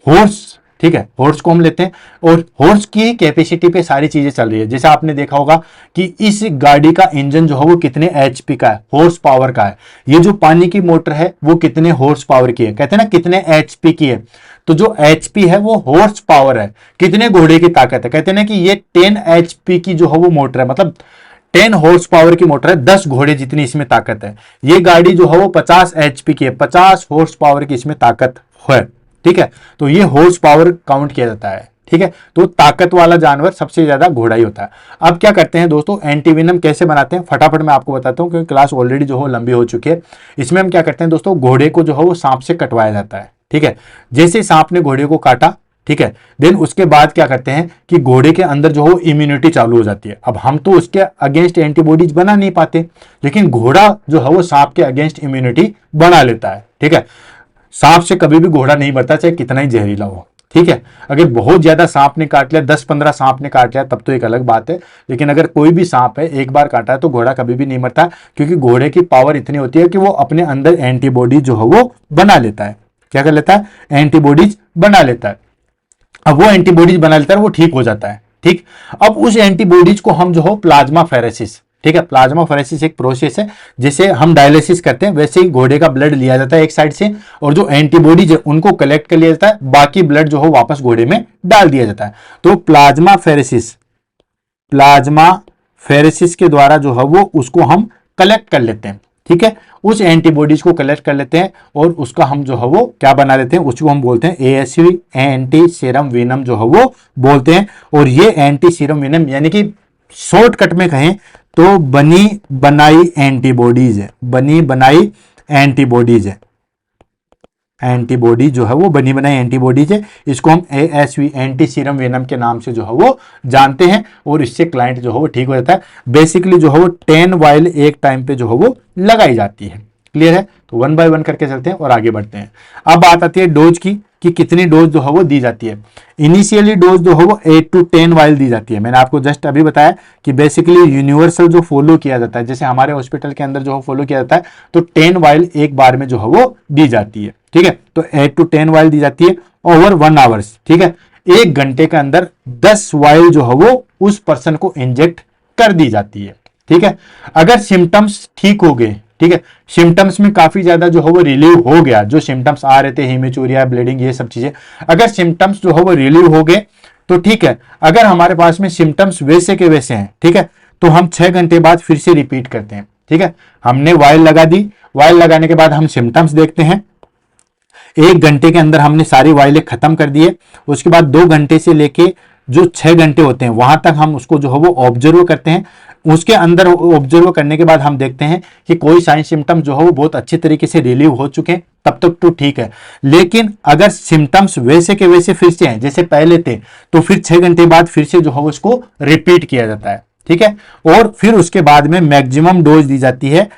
हॉर्स, ठीक है, हॉर्स को हम लेते हैं और हॉर्स की कैपेसिटी पे सारी चीजें चल रही है। जैसे आपने देखा होगा कि इस गाड़ी का इंजन जो है वो कितने एचपी का है, हॉर्स पावर का है। ये जो पानी की मोटर है वो कितने हॉर्स पावर की है, कहते हैं ना कितने एचपी की है, तो जो एचपी है वो हॉर्स पावर है। कितने घोड़े की ताकत है, कहते हैं ना कि ये 10 एचपी की जो है वो मोटर है, मतलब 10 हॉर्स पावर की मोटर है, 10 घोड़े जितनी इसमें ताकत है। ये गाड़ी जो है वो 50 एचपी की है, 50 हॉर्स पावर की इसमें ताकत है। ठीक है, तो ये हॉर्स पावर काउंट किया जाता है। ठीक है, तो ताकत वाला जानवर सबसे ज्यादा घोड़ा ही होता है। अब क्या करते हैं दोस्तों, एंटीवेनम कैसे बनाते हैं फटाफट मैं आपको बताता हूं, क्योंकि क्लास ऑलरेडी जो है लंबी हो चुकी है। इसमें हम क्या करते हैं दोस्तों, घोड़े को जो है वो सांप से कटवाया जाता है। ठीक है, जैसे सांप ने घोड़े को काटा, ठीक है, देन उसके बाद क्या करते हैं कि घोड़े के अंदर जो है इम्यूनिटी चालू हो जाती है। अब हम तो उसके अगेंस्ट एंटीबॉडीज बना नहीं पाते, लेकिन घोड़ा जो है वो सांप के अगेंस्ट इम्यूनिटी बना लेता है। ठीक है, सांप से कभी भी घोड़ा नहीं मरता, चाहे कितना ही जहरीला हो। ठीक है। अगर बहुत ज्यादा सांप ने काट लिया, 10-15 सांप ने काट लिया, तब तो एक अलग बात है। लेकिन अगर कोई भी सांप है एक बार काटा है तो घोड़ा कभी भी नहीं मरता, क्योंकि घोड़े की पावर इतनी होती है कि वो अपने अंदर एंटीबॉडी जो है वो बना लेता है। क्या कर लेता है? एंटीबॉडीज बना लेता है। अब वो एंटीबॉडीज बना लेता है, वो ठीक हो जाता है। ठीक, अब उस एंटीबॉडीज को हम जो हो प्लाज्मा फेरेसिस, ठीक है, प्लाज्मा फेरेसिस एक प्रोसेस है, जैसे हम डायलिसिस करते हैं वैसे ही घोड़े का ब्लड लिया जाता है एक साइड से, और जो एंटीबॉडीज है उनको कलेक्ट कर लिया जाता है, बाकी ब्लड जो हो वापस घोड़े में डाल दिया जाता है। तो प्लाज्मा फेरेसिस के द्वारा जो है वो उसको हम कलेक्ट कर लेते हैं। ठीक है, उस एंटीबॉडीज को कलेक्ट कर लेते हैं और उसका हम जो है वो क्या बना लेते हैं, उसको हम बोलते हैं एएसवी, एंटी सीरम वेनम जो है वो बोलते हैं। और ये एंटी सीरम वेनम यानी कि शॉर्टकट में कहें तो बनी बनाई एंटीबॉडीज है, बनी बनाई एंटीबॉडीज है। एंटीबॉडी जो है वो बनी बनाई एंटीबॉडीज है, इसको हम एएसवी, एंटी सीरम वेनम के नाम से जो है वो जानते हैं, और इससे क्लाइंट जो है वो ठीक हो जाता है। बेसिकली जो है वो 10 वाइल एक टाइम पे जो है वो लगाई जाती है। क्लियर है? तो 1 बाय 1 करके चलते हैं और आगे बढ़ते हैं। अब बात आती है डोज की, कि कितनी डोज जो है वो दी जाती है। इनिशियली डोज जो है वो 8 to 10 वाइल दी जाती है। मैंने आपको जस्ट अभी बताया कि बेसिकली यूनिवर्सल जो फॉलो किया जाता है, जैसे हमारे हॉस्पिटल के अंदर जो है फॉलो किया जाता है, तो 10 वाइल एक बार में जो है वो दी जाती है। ठीक है, तो 8 to 10 वाइल दी जाती है ओवर 1 आवर्स। ठीक है, 1 घंटे के अंदर 10 वाइल जो है वो उस पर्सन को इंजेक्ट कर दी जाती है। ठीक है, अगर सिम्टम्स ठीक हो गए, ठीक है, सिम्टम्स में काफी ज्यादा जो है वो रिलीव हो गया, जो सिम्टम्स आ रहे थे हेमेचूरिया, ब्लीडिंग, ये सब चीजें, अगर सिम्टम्स जो है वो रिलीव हो गए तो ठीक है। अगर हमारे पास में सिम्टम्स वैसे के वैसे हैं, ठीक है, तो हम 6 घंटे बाद फिर से रिपीट करते हैं। ठीक है, हमने वाइल लगा दी, वाइल लगाने के बाद हम सिम्टम्स देखते हैं, 1 घंटे के अंदर हमने सारी वाइलें खत्म कर दिए, उसके बाद 2 घंटे से लेके जो 6 घंटे होते हैं वहां तक हम उसको जो है वो ऑब्जर्व करते हैं। उसके अंदर ऑब्जर्व करने के बाद हम देखते हैं कि कोई साइन सिम्टम्स जो है वो बहुत अच्छे तरीके से रिलीव हो चुके हैं, तब तक तो ठीक है। लेकिन अगर सिम्टम्स वैसे के वैसे फिर से हैं जैसे पहले थे, तो फिर 6 घंटे बाद फिर से जो है उसको रिपीट किया जाता है। ठीक है, और फिर उसके बाद में मैक्सिमम डोज दी जाती है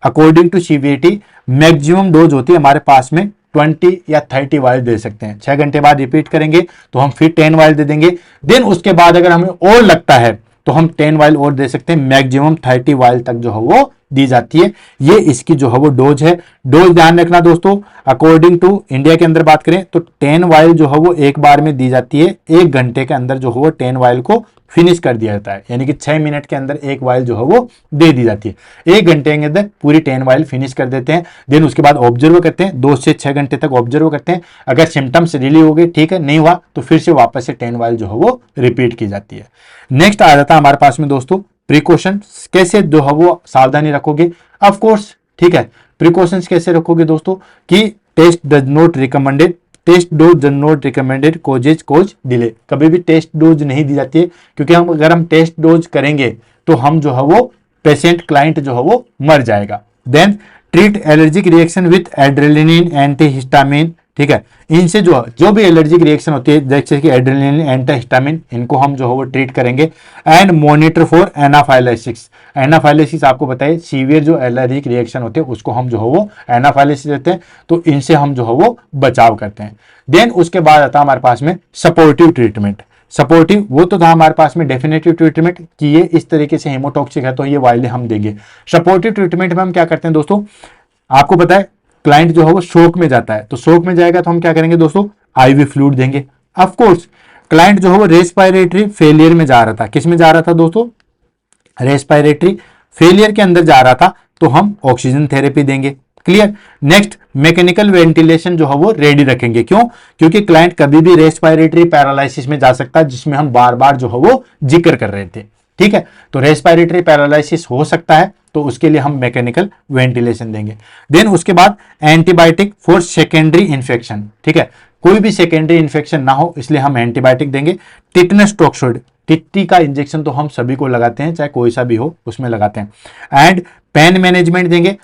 according to CVT. Maximum dose होती है हमारे पास में 20 या 30 वाइल दे सकते हैं। 6 घंटे बाद रिपीट करेंगे तो हम फिर 10 वाइल दे देंगे। देन उसके बाद अगर हमें और लगता है तो हम 10 वाइल और दे सकते हैं। मैक्सिमम 30 वाइल तक जो है वो दी जाती है। ये इसकी जो है वो डोज है। डोज ध्यान रखना दोस्तों, अकॉर्डिंग टू इंडिया के अंदर बात करें तो 10 वाइल जो है वो एक बार में दी जाती है। 1 घंटे के अंदर जो है वो 10 वाइल को फिनिश कर दिया जाता है, यानी कि 6 मिनट के अंदर 1 वाइल जो है वो दे दी जाती है। 1 घंटे के अंदर पूरी 10 वाइल फिनिश कर देते हैं। देन उसके बाद ऑब्जर्व करते हैं, 2 से 6 घंटे तक ऑब्जर्व करते हैं। अगर सिम्टम्स रिलीव हो गए, ठीक है, नहीं हुआ तो फिर से वापस से 10 वाइल जो है वो रिपीट की जाती है। नेक्स्ट आ जाता है हमारे पास में दोस्तों प्रिकॉशन, कैसे जो है वो सावधानी रखोगे। ऑफ कोर्स, ठीक है, प्रिकॉशंस कैसे रखोगे दोस्तों कि test does not recommended, test dose does not recommended cause delay. कभी भी टेस्ट डोज नहीं दी जाती है, क्योंकि अगर हम टेस्ट डोज करेंगे तो हम जो है वो पेशेंट क्लाइंट जो है वो मर जाएगा। Then treat allergic reaction with adrenaline antihistamine. ठीक है, इनसे जो भी एलर्जिक रिएक्शन होती है जैसे कि एड्रेनालिन, एंटीहिस्टामिन, इनको हम जो है वो ट्रीट करेंगे। And monitor for anaphylaxis. Anaphylaxis आपको बताइए सीवियर जो एलर्जिक रिएक्शन होते हैं उसको हम जो है वो एनाफाइलेसिस देते हैं, तो इनसे हम जो है वो बचाव करते हैं। देन उसके बाद आता है हमारे पास में सपोर्टिव ट्रीटमेंट। सपोर्टिव वो तो था हमारे पास में डेफिनेटिव ट्रीटमेंट कि ये इस तरीके से हेमोटॉक्सिक है तो ये वाइलें हम देंगे। सपोर्टिव ट्रीटमेंट में हम क्या करते हैं दोस्तों, आपको पता है क्लाइंट जो है वो शोक में जाता है, तो शोक में जाएगा तो हम क्या करेंगे दोस्तों, आईवी फ्लूइड देंगे। ऑफ कोर्स क्लाइंट जो है वो रेस्पिरेटरी फेलियर में जा रहा था, किस में जा रहा था दोस्तों, रेस्पिरेटरी फेलियर के अंदर जा रहा था, तो हम ऑक्सीजन थेरेपी देंगे। क्लियर। नेक्स्ट मैकेनिकल वेंटिलेशन जो है वो रेडी रखेंगे। क्यों? क्योंकि क्लाइंट कभी भी रेस्पिरेटरी पैरालिसिस में जा सकता है, जिसमें हम बार बार जो है वो जिक्र कर रहे थे। ठीक है, तो रेस्पिरेटरी पैरालिसिस हो सकता है, तो उसके लिए हम मैकेनिकल वेंटिलेशन देंगे। देन उसके बाद एंटीबायोटिक फॉर सेकेंडरी इन्फेक्शन। ठीक है, कोई भी सेकेंडरी इन्फेक्शन ना हो इसलिए हम एंटीबायोटिक देंगे। टिटनस टॉक्साइड, टिट्टी का इंजेक्शन तो हम सभी को लगाते हैं, चाहे कोई सा भी हो उसमें लगाते हैं। एंड पेन मैनेजमेंट देंगे।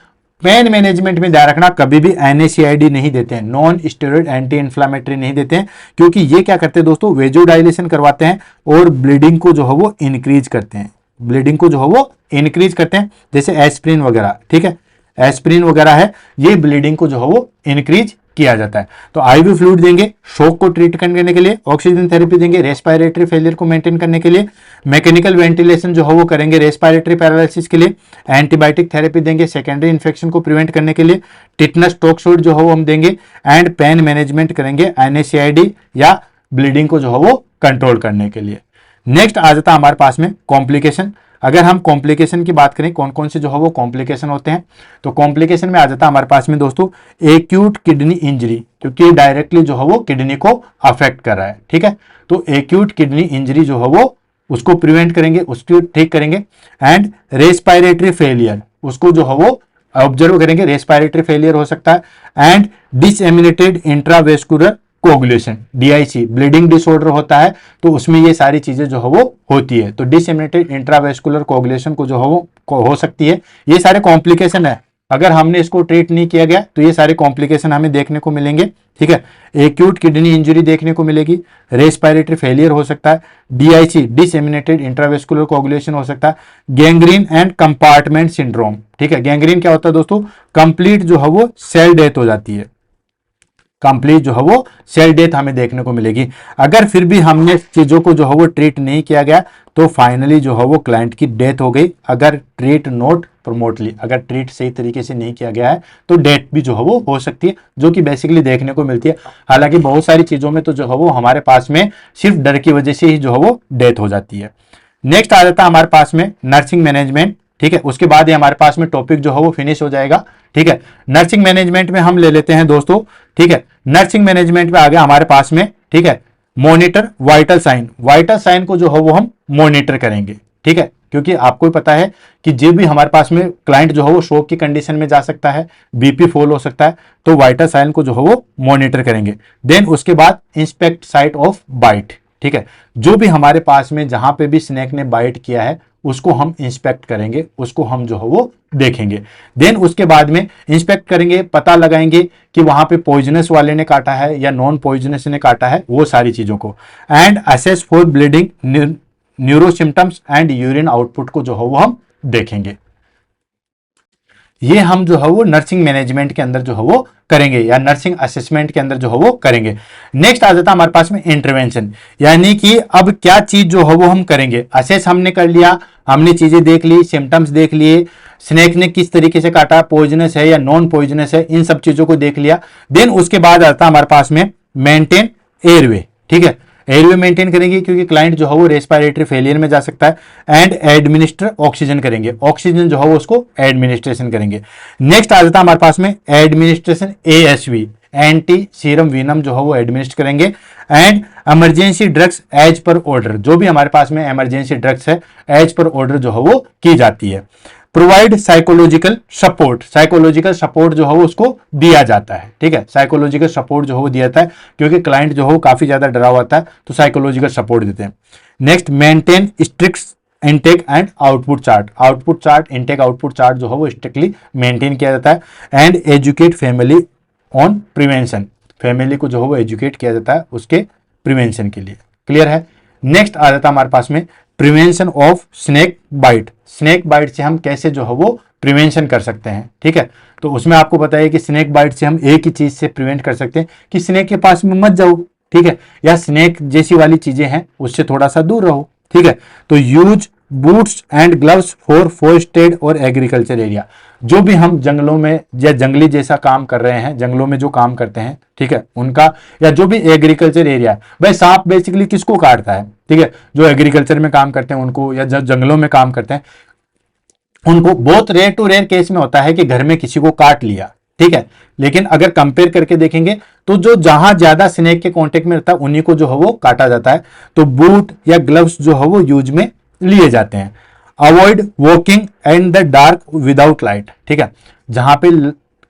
पेन मैनेजमेंट में ध्यान रखना कभी भी NSAID नहीं देते हैं, नॉन स्टेरॉइड एंटी इन्फ्लामेटरी नहीं देते हैं, क्योंकि ये क्या करते हैं दोस्तों, वेजोडाइलेशन करवाते हैं और ब्लीडिंग को जो है वो इंक्रीज करते हैं, ब्लीडिंग को जो है वो इंक्रीज करते हैं, जैसे एस्प्रिन वगैरह। ठीक है, एस्पिरिन वगैरह है, ये ब्लीडिंग को जो है वो इंक्रीज किया जाता है। तो आईवी फ्लूइड देंगे शॉक को ट्रीट करने के लिए, ऑक्सीजन थेरेपी देंगे रेस्पिरेटरी फेलियर को मेंटेन करने के लिए, मैकेनिकल वेंटिलेशन जो है वो करेंगे रेस्पिरेटरी पैरालिसिस के लिए, एंटीबायोटिक थेरेपी देंगे सेकेंडरी इन्फेक्शन को प्रिवेंट करने के लिए, टिटनस टॉक्सोइड जो है वो हम देंगे, एंड पेन मैनेजमेंट करेंगे NSAID या ब्लीडिंग को जो है वो कंट्रोल करने के लिए। नेक्स्ट आ जाता है हमारे पास में कॉम्प्लिकेशन। अगर हम कॉम्प्लिकेशन की बात करें कौन कौन से जो है वो कॉम्प्लिकेशन होते हैं, तो कॉम्प्लिकेशन में आ जाता है हमारे पास में दोस्तों एक्यूट किडनी इंजरी, क्योंकि डायरेक्टली जो है वो किडनी को अफेक्ट कर रहा है। ठीक है, तो एक्यूट किडनी इंजरी जो है वो उसको प्रिवेंट करेंगे, उसको ठीक करेंगे। एंड रेस्पिरेटरी फेलियर, उसको जो है वो ऑब्जर्व करेंगे, रेस्पिरेटरी फेलियर हो सकता है। And disseminated intravascular coagulation, DIC bleeding disorder होता है, तो उसमें ये सारी चीजें जो है वो होती है। तो डिसएमिनेटेड इंट्रावेस्कुलर कोगुलेशन को जो है वो हो सकती है। ये सारे कॉम्प्लिकेशन है, अगर हमने इसको ट्रीट नहीं किया गया तो ये सारे कॉम्प्लिकेशन हमें देखने को मिलेंगे। ठीक है, एक्यूट किडनी इंजरी देखने को मिलेगी, रेस्पिरेटरी फेलियर हो सकता है, DIC डिसएमिनेटेड इंट्रावेस्कुलर कोगुलेशन हो सकता है, गैंग्रीन एंड कंपार्टमेंट सिंड्रोम। ठीक है, गैंग्रीन क्या होता है दोस्तों, कंप्लीट जो है वो सेल डेथ हो जाती है, कंप्लीट जो है वो सेल डेथ हमें देखने को मिलेगी। अगर फिर भी हमने चीजों को जो है वो ट्रीट नहीं किया गया तो फाइनली जो है वो क्लाइंट की डेथ हो गई। अगर ट्रीट नॉट प्रमोटली, अगर ट्रीट सही तरीके से नहीं किया गया है तो डेथ भी जो है वो हो सकती है, जो कि बेसिकली देखने को मिलती है। हालांकि बहुत सारी चीजों में तो जो है वो हमारे पास में सिर्फ डर की वजह से ही जो है वो डेथ हो जाती है। नेक्स्ट आ जाता है हमारे पास में नर्सिंग मैनेजमेंट। ठीक है, उसके बाद ही हमारे पास में टॉपिक जो है वो फिनिश हो जाएगा। ठीक है, नर्सिंग मैनेजमेंट में हम ले लेते हैं दोस्तों। ठीक है, नर्सिंग मैनेजमेंट में आ गया हमारे पास में, ठीक है, monitor vital sign. Vital sign को जो है वो हम मॉनिटर करेंगे। ठीक है, क्योंकि आपको ही पता है कि जब भी हमारे पास में क्लाइंट जो है वो शॉक की कंडीशन में जा सकता है, BP फॉल हो सकता है, तो वाइटल साइन को जो है वो मॉनिटर करेंगे। देन उसके बाद इंस्पेक्ट साइट ऑफ बाइट। ठीक है, जो भी हमारे पास में जहां पे भी स्नेक ने बाइट किया है उसको हम इंस्पेक्ट करेंगे, उसको हम जो है वो देखेंगे। देन उसके बाद में इंस्पेक्ट करेंगे, पता लगाएंगे कि वहां पे पॉइजनस वाले ने काटा है या नॉन पॉइजनस ने काटा है, वो सारी चीजों को। And assess for bleeding, neuro symptoms and urine output को जो है वो हम देखेंगे। ये हम जो है वो नर्सिंग मैनेजमेंट के अंदर जो है वो करेंगे, या नर्सिंग असेसमेंट के अंदर जो है वो करेंगे। नेक्स्ट आ जाता है हमारे पास में इंटरवेंशन, यानी कि अब क्या चीज जो है वो हम करेंगे। असेस हमने कर लिया, हमने चीजें देख ली, सिम्टम्स देख लिए, स्नेक ने किस तरीके से काटा, पॉइजनस है या नॉन पॉइजनस है, इन सब चीजों को देख लिया। देन उसके बाद आता है हमारे पास में मेंटेन एयरवे। ठीक है, एयरवे मेंटेन करेंगे क्योंकि क्लाइंट जो है वो रेस्पिरेटरी फेलियर में जा सकता है। एंड एडमिनिस्टर ऑक्सीजन करेंगे, ऑक्सीजन जो है वो उसको एडमिनिस्ट्रेशन करेंगे। नेक्स्ट आ जाता है हमारे पास में administration ASV, anti serum venom जो है वो एडमिनिस्ट्रेट करेंगे। And emergency drugs as per order, जो भी हमारे पास में इमरजेंसी ड्रग्स है एज पर ऑर्डर जो है वो की जाती है। Provide psychological support, psychological support जो है वो उसको दिया जाता है। ठीक है, साइकोलॉजिकल सपोर्ट जो है वो दिया जाता है क्योंकि क्लाइंट जो है वो काफी ज्यादा डरा हुआ था, तो साइकोलॉजिकल सपोर्ट देते हैं। Next maintain strict intake and output chart, output chart, intake output chart जो है वो स्ट्रिक्टली मेंटेन किया जाता है। And educate family on prevention, family को जो है वो एजुकेट किया जाता है उसके प्रिवेंशन के लिए। क्लियर है। नेक्स्ट आ जाता है हमारे पास में prevention of snake bite, snake bite से हम कैसे जो है वो प्रिवेंशन कर सकते हैं। ठीक है, तो उसमें आपको पता है कि स्नेक बाइट से हम एक ही चीज से प्रिवेंट कर सकते हैं कि स्नेक के पास में मत जाओ। ठीक है, या स्नेक जैसी वाली चीजें हैं उससे थोड़ा सा दूर रहो। ठीक है, तो use boots and gloves for forested और एग्रीकल्चर एरिया, जो भी हम जंगलों में या जंगली जैसा काम कर रहे हैं, जंगलों में जो काम करते हैं, ठीक है, उनका, या जो भी एग्रीकल्चर एरिया है, भाई सांप बेसिकली किसको काटता है, ठीक है, जो एग्रीकल्चर में काम करते हैं उनको, या जो जंगलों में काम करते हैं उनको। बहुत रेयर टू रेयर केस में होता है कि घर में किसी को काट लिया, ठीक है, लेकिन अगर कंपेयर करके देखेंगे तो जो जहां ज्यादा स्नेक के कांटेक्ट में रहता है उन्हीं को जो है वो काटा जाता है। तो बूट या ग्लव्स जो है वो यूज में लिए जाते हैं। Avoid walking in the dark without light, ठीक है, जहां पे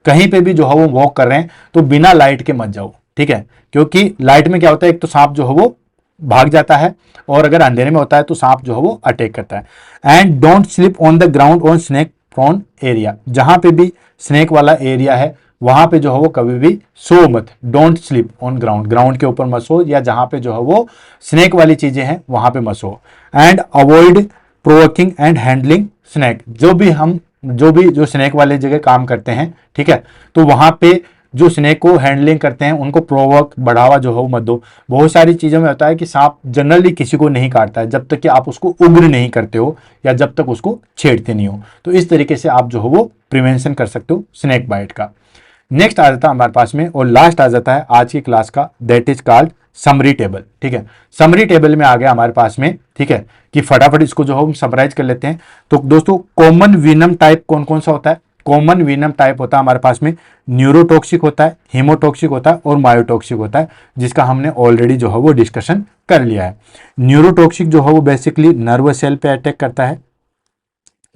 कहीं पे भी जो है वो वॉक कर रहे हैं तो बिना लाइट के मत जाओ। ठीक है, क्योंकि लाइट में क्या होता है, एक तो सांप जो है वो भाग जाता है, और अगर अंधेरे में होता है तो सांप जो है वो अटैक करता है। And don't slip on the ground on snake prone area, जहां पे भी स्नेक वाला एरिया है वहां पे जो है वो कभी भी सो मत, don't slip on ground, ground के ऊपर मत सो, या जहां पे जो है वो स्नेक वाली चीजें हैं वहां पे मत सो। And avoid provoking and handling snake, जो भी हम जो स्नेक वाले जगह काम करते हैं, ठीक है, तो वहां पे जो स्नेक को हैंडलिंग करते हैं उनको प्रोवोक बढ़ावा जो हो मत दो। बहुत सारी चीजों में होता है कि सांप जनरली किसी को नहीं काटता है जब तक कि आप उसको उग्र नहीं करते हो या जब तक उसको छेड़ते नहीं हो। तो इस तरीके से आप जो हो वो प्रिवेंशन कर सकते हो स्नेक बाइट का। नेक्स्ट आ जाता है हमारे पास में और लास्ट आ जाता है आज की क्लास का, that is called summary table. ठीक है, समरी टेबल में आ गया हमारे पास में, ठीक है, कि फटाफट इसको जो हम समराइज कर लेते हैं। तो दोस्तों कॉमन वीनम टाइप कौन कौन सा होता है? कॉमन वीनम टाइप होता है हमारे पास में न्यूरोटॉक्सिक होता है, हीमोटॉक्सिक होता है और मायोटॉक्सिक होता है, जिसका हमने ऑलरेडी जो है वो डिस्कशन कर लिया है। न्यूरोटॉक्सिक जो है वो बेसिकली नर्व सेल पे अटैक करता है,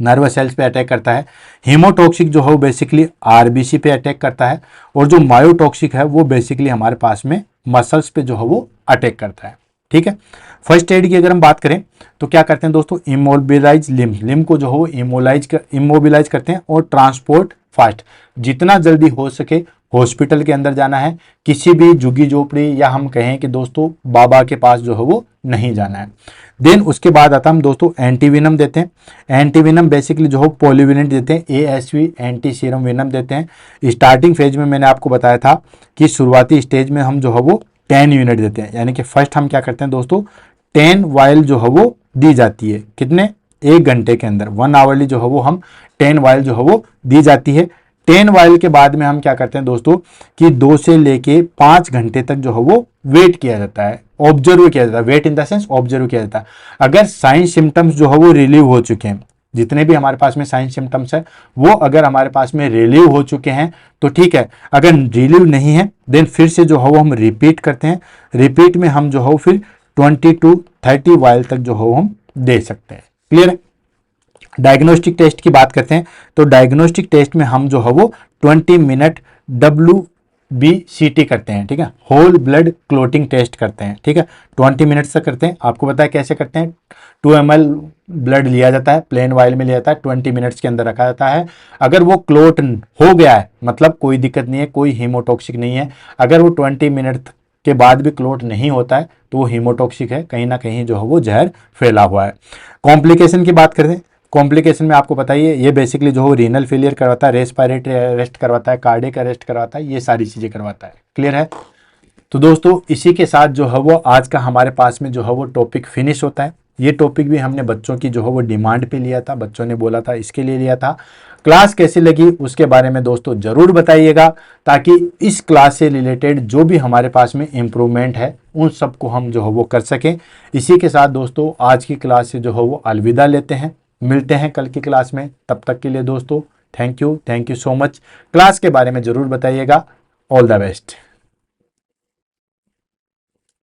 नर्वस सेल्स पे अटैक करता है। हीमोटॉक्सिक जो है वो बेसिकली आरबीसी पे अटैक करता है और जो मायोटॉक्सिक है वो बेसिकली हमारे पास में मसल्स पे जो है वो अटैक करता है। ठीक है, फर्स्ट एड की अगर हम बात करें तो क्या करते हैं दोस्तों, इमोबिलाइज लिम्ब को जो है वो इमोबिलाइज करते हैं और ट्रांसपोर्ट फास्ट, जितना जल्दी हो सके हॉस्पिटल के अंदर जाना है, किसी भी झुग्गी झोपड़ी या हम कहें कि दोस्तों बाबा के पास जो है वो नहीं जाना है। देन उसके बाद आता हम दोस्तों एंटीविनम देते हैं। एंटीविनम बेसिकली जो है पॉलीविनेंट देते हैं, एएसवी एंटी सीरम विनम देते हैं। स्टार्टिंग फेज में मैंने आपको बताया था कि शुरुआती स्टेज में हम जो है वो 10 यूनिट देते हैं, यानी कि फर्स्ट हम क्या करते हैं दोस्तों 10 वायल जो है वो दी जाती है, कितने, 1 घंटे के अंदर 1 आवरली जो है वो हम 10 वायल जो है वो दी जाती है। 10 वायल के बाद में हम क्या करते हैं दोस्तों कि 2 से लेके 5 घंटे तक जो है वो वेट किया जाता है, ऑब्जर्व किया जाता है, wait in the sense observe किया जाता है। अगर साइन सिम्टम्स जो है वो रिलीव हो चुके हैं, जितने भी हमारे पास में साइन सिम्टम्स है वो अगर हमारे पास में रिलीव हो चुके हैं तो ठीक है, अगर रिलीव नहीं है देन फिर से जो है वो हम रिपीट करते हैं। रिपीट में हम जो है फिर 20 to 30 वायल तक जो है हम दे सकते हैं। क्लियर है? डायग्नोस्टिक टेस्ट की बात करते हैं तो डायग्नोस्टिक टेस्ट में हम जो है वो 20 मिनट WBCT करते हैं, ठीक है, होल ब्लड क्लोटिंग टेस्ट करते हैं, ठीक है, 20 मिनट तक करते हैं। आपको पता है कैसे करते हैं, 2 ml ब्लड लिया जाता है, प्लेन वायल में लिया जाता है, 20 मिनट्स के अंदर रखा जाता है। अगर वो क्लोट हो गया है मतलब कोई दिक्कत नहीं है, कोई हीमोटॉक्सिक नहीं है। अगर वो 20 मिनट के बाद भी क्लोट नहीं होता है तो वो हीमोटॉक्सिक है, कहीं ना कहीं जो है वो जहर फैला हुआ है। कॉम्प्लिकेशन की बात करते हैं, कॉम्प्लिकेशन में आपको बताइए ये बेसिकली जो है रीनल फेलियर करवाता है, रेस्पिरेटरी अरेस्ट करवाता है, कार्डियक अरेस्ट करवाता है, ये सारी चीज़ें करवाता है। क्लियर है? तो दोस्तों इसी के साथ जो है वो आज का हमारे पास में जो है वो टॉपिक फिनिश होता है। ये टॉपिक भी हमने बच्चों की जो है वो डिमांड पे लिया था, बच्चों ने बोला था इसके लिए लिया था। क्लास कैसी लगी उसके बारे में दोस्तों ज़रूर बताइएगा, ताकि इस क्लास से रिलेटेड जो भी हमारे पास में इम्प्रूवमेंट है उन सबको हम जो है वो कर सकें। इसी के साथ दोस्तों आज की क्लास से जो है वो अलविदा लेते हैं, मिलते हैं कल की क्लास में। तब तक के लिए दोस्तों thank you so much. Class के बारे में ज़रूर बताइएगा। All the best.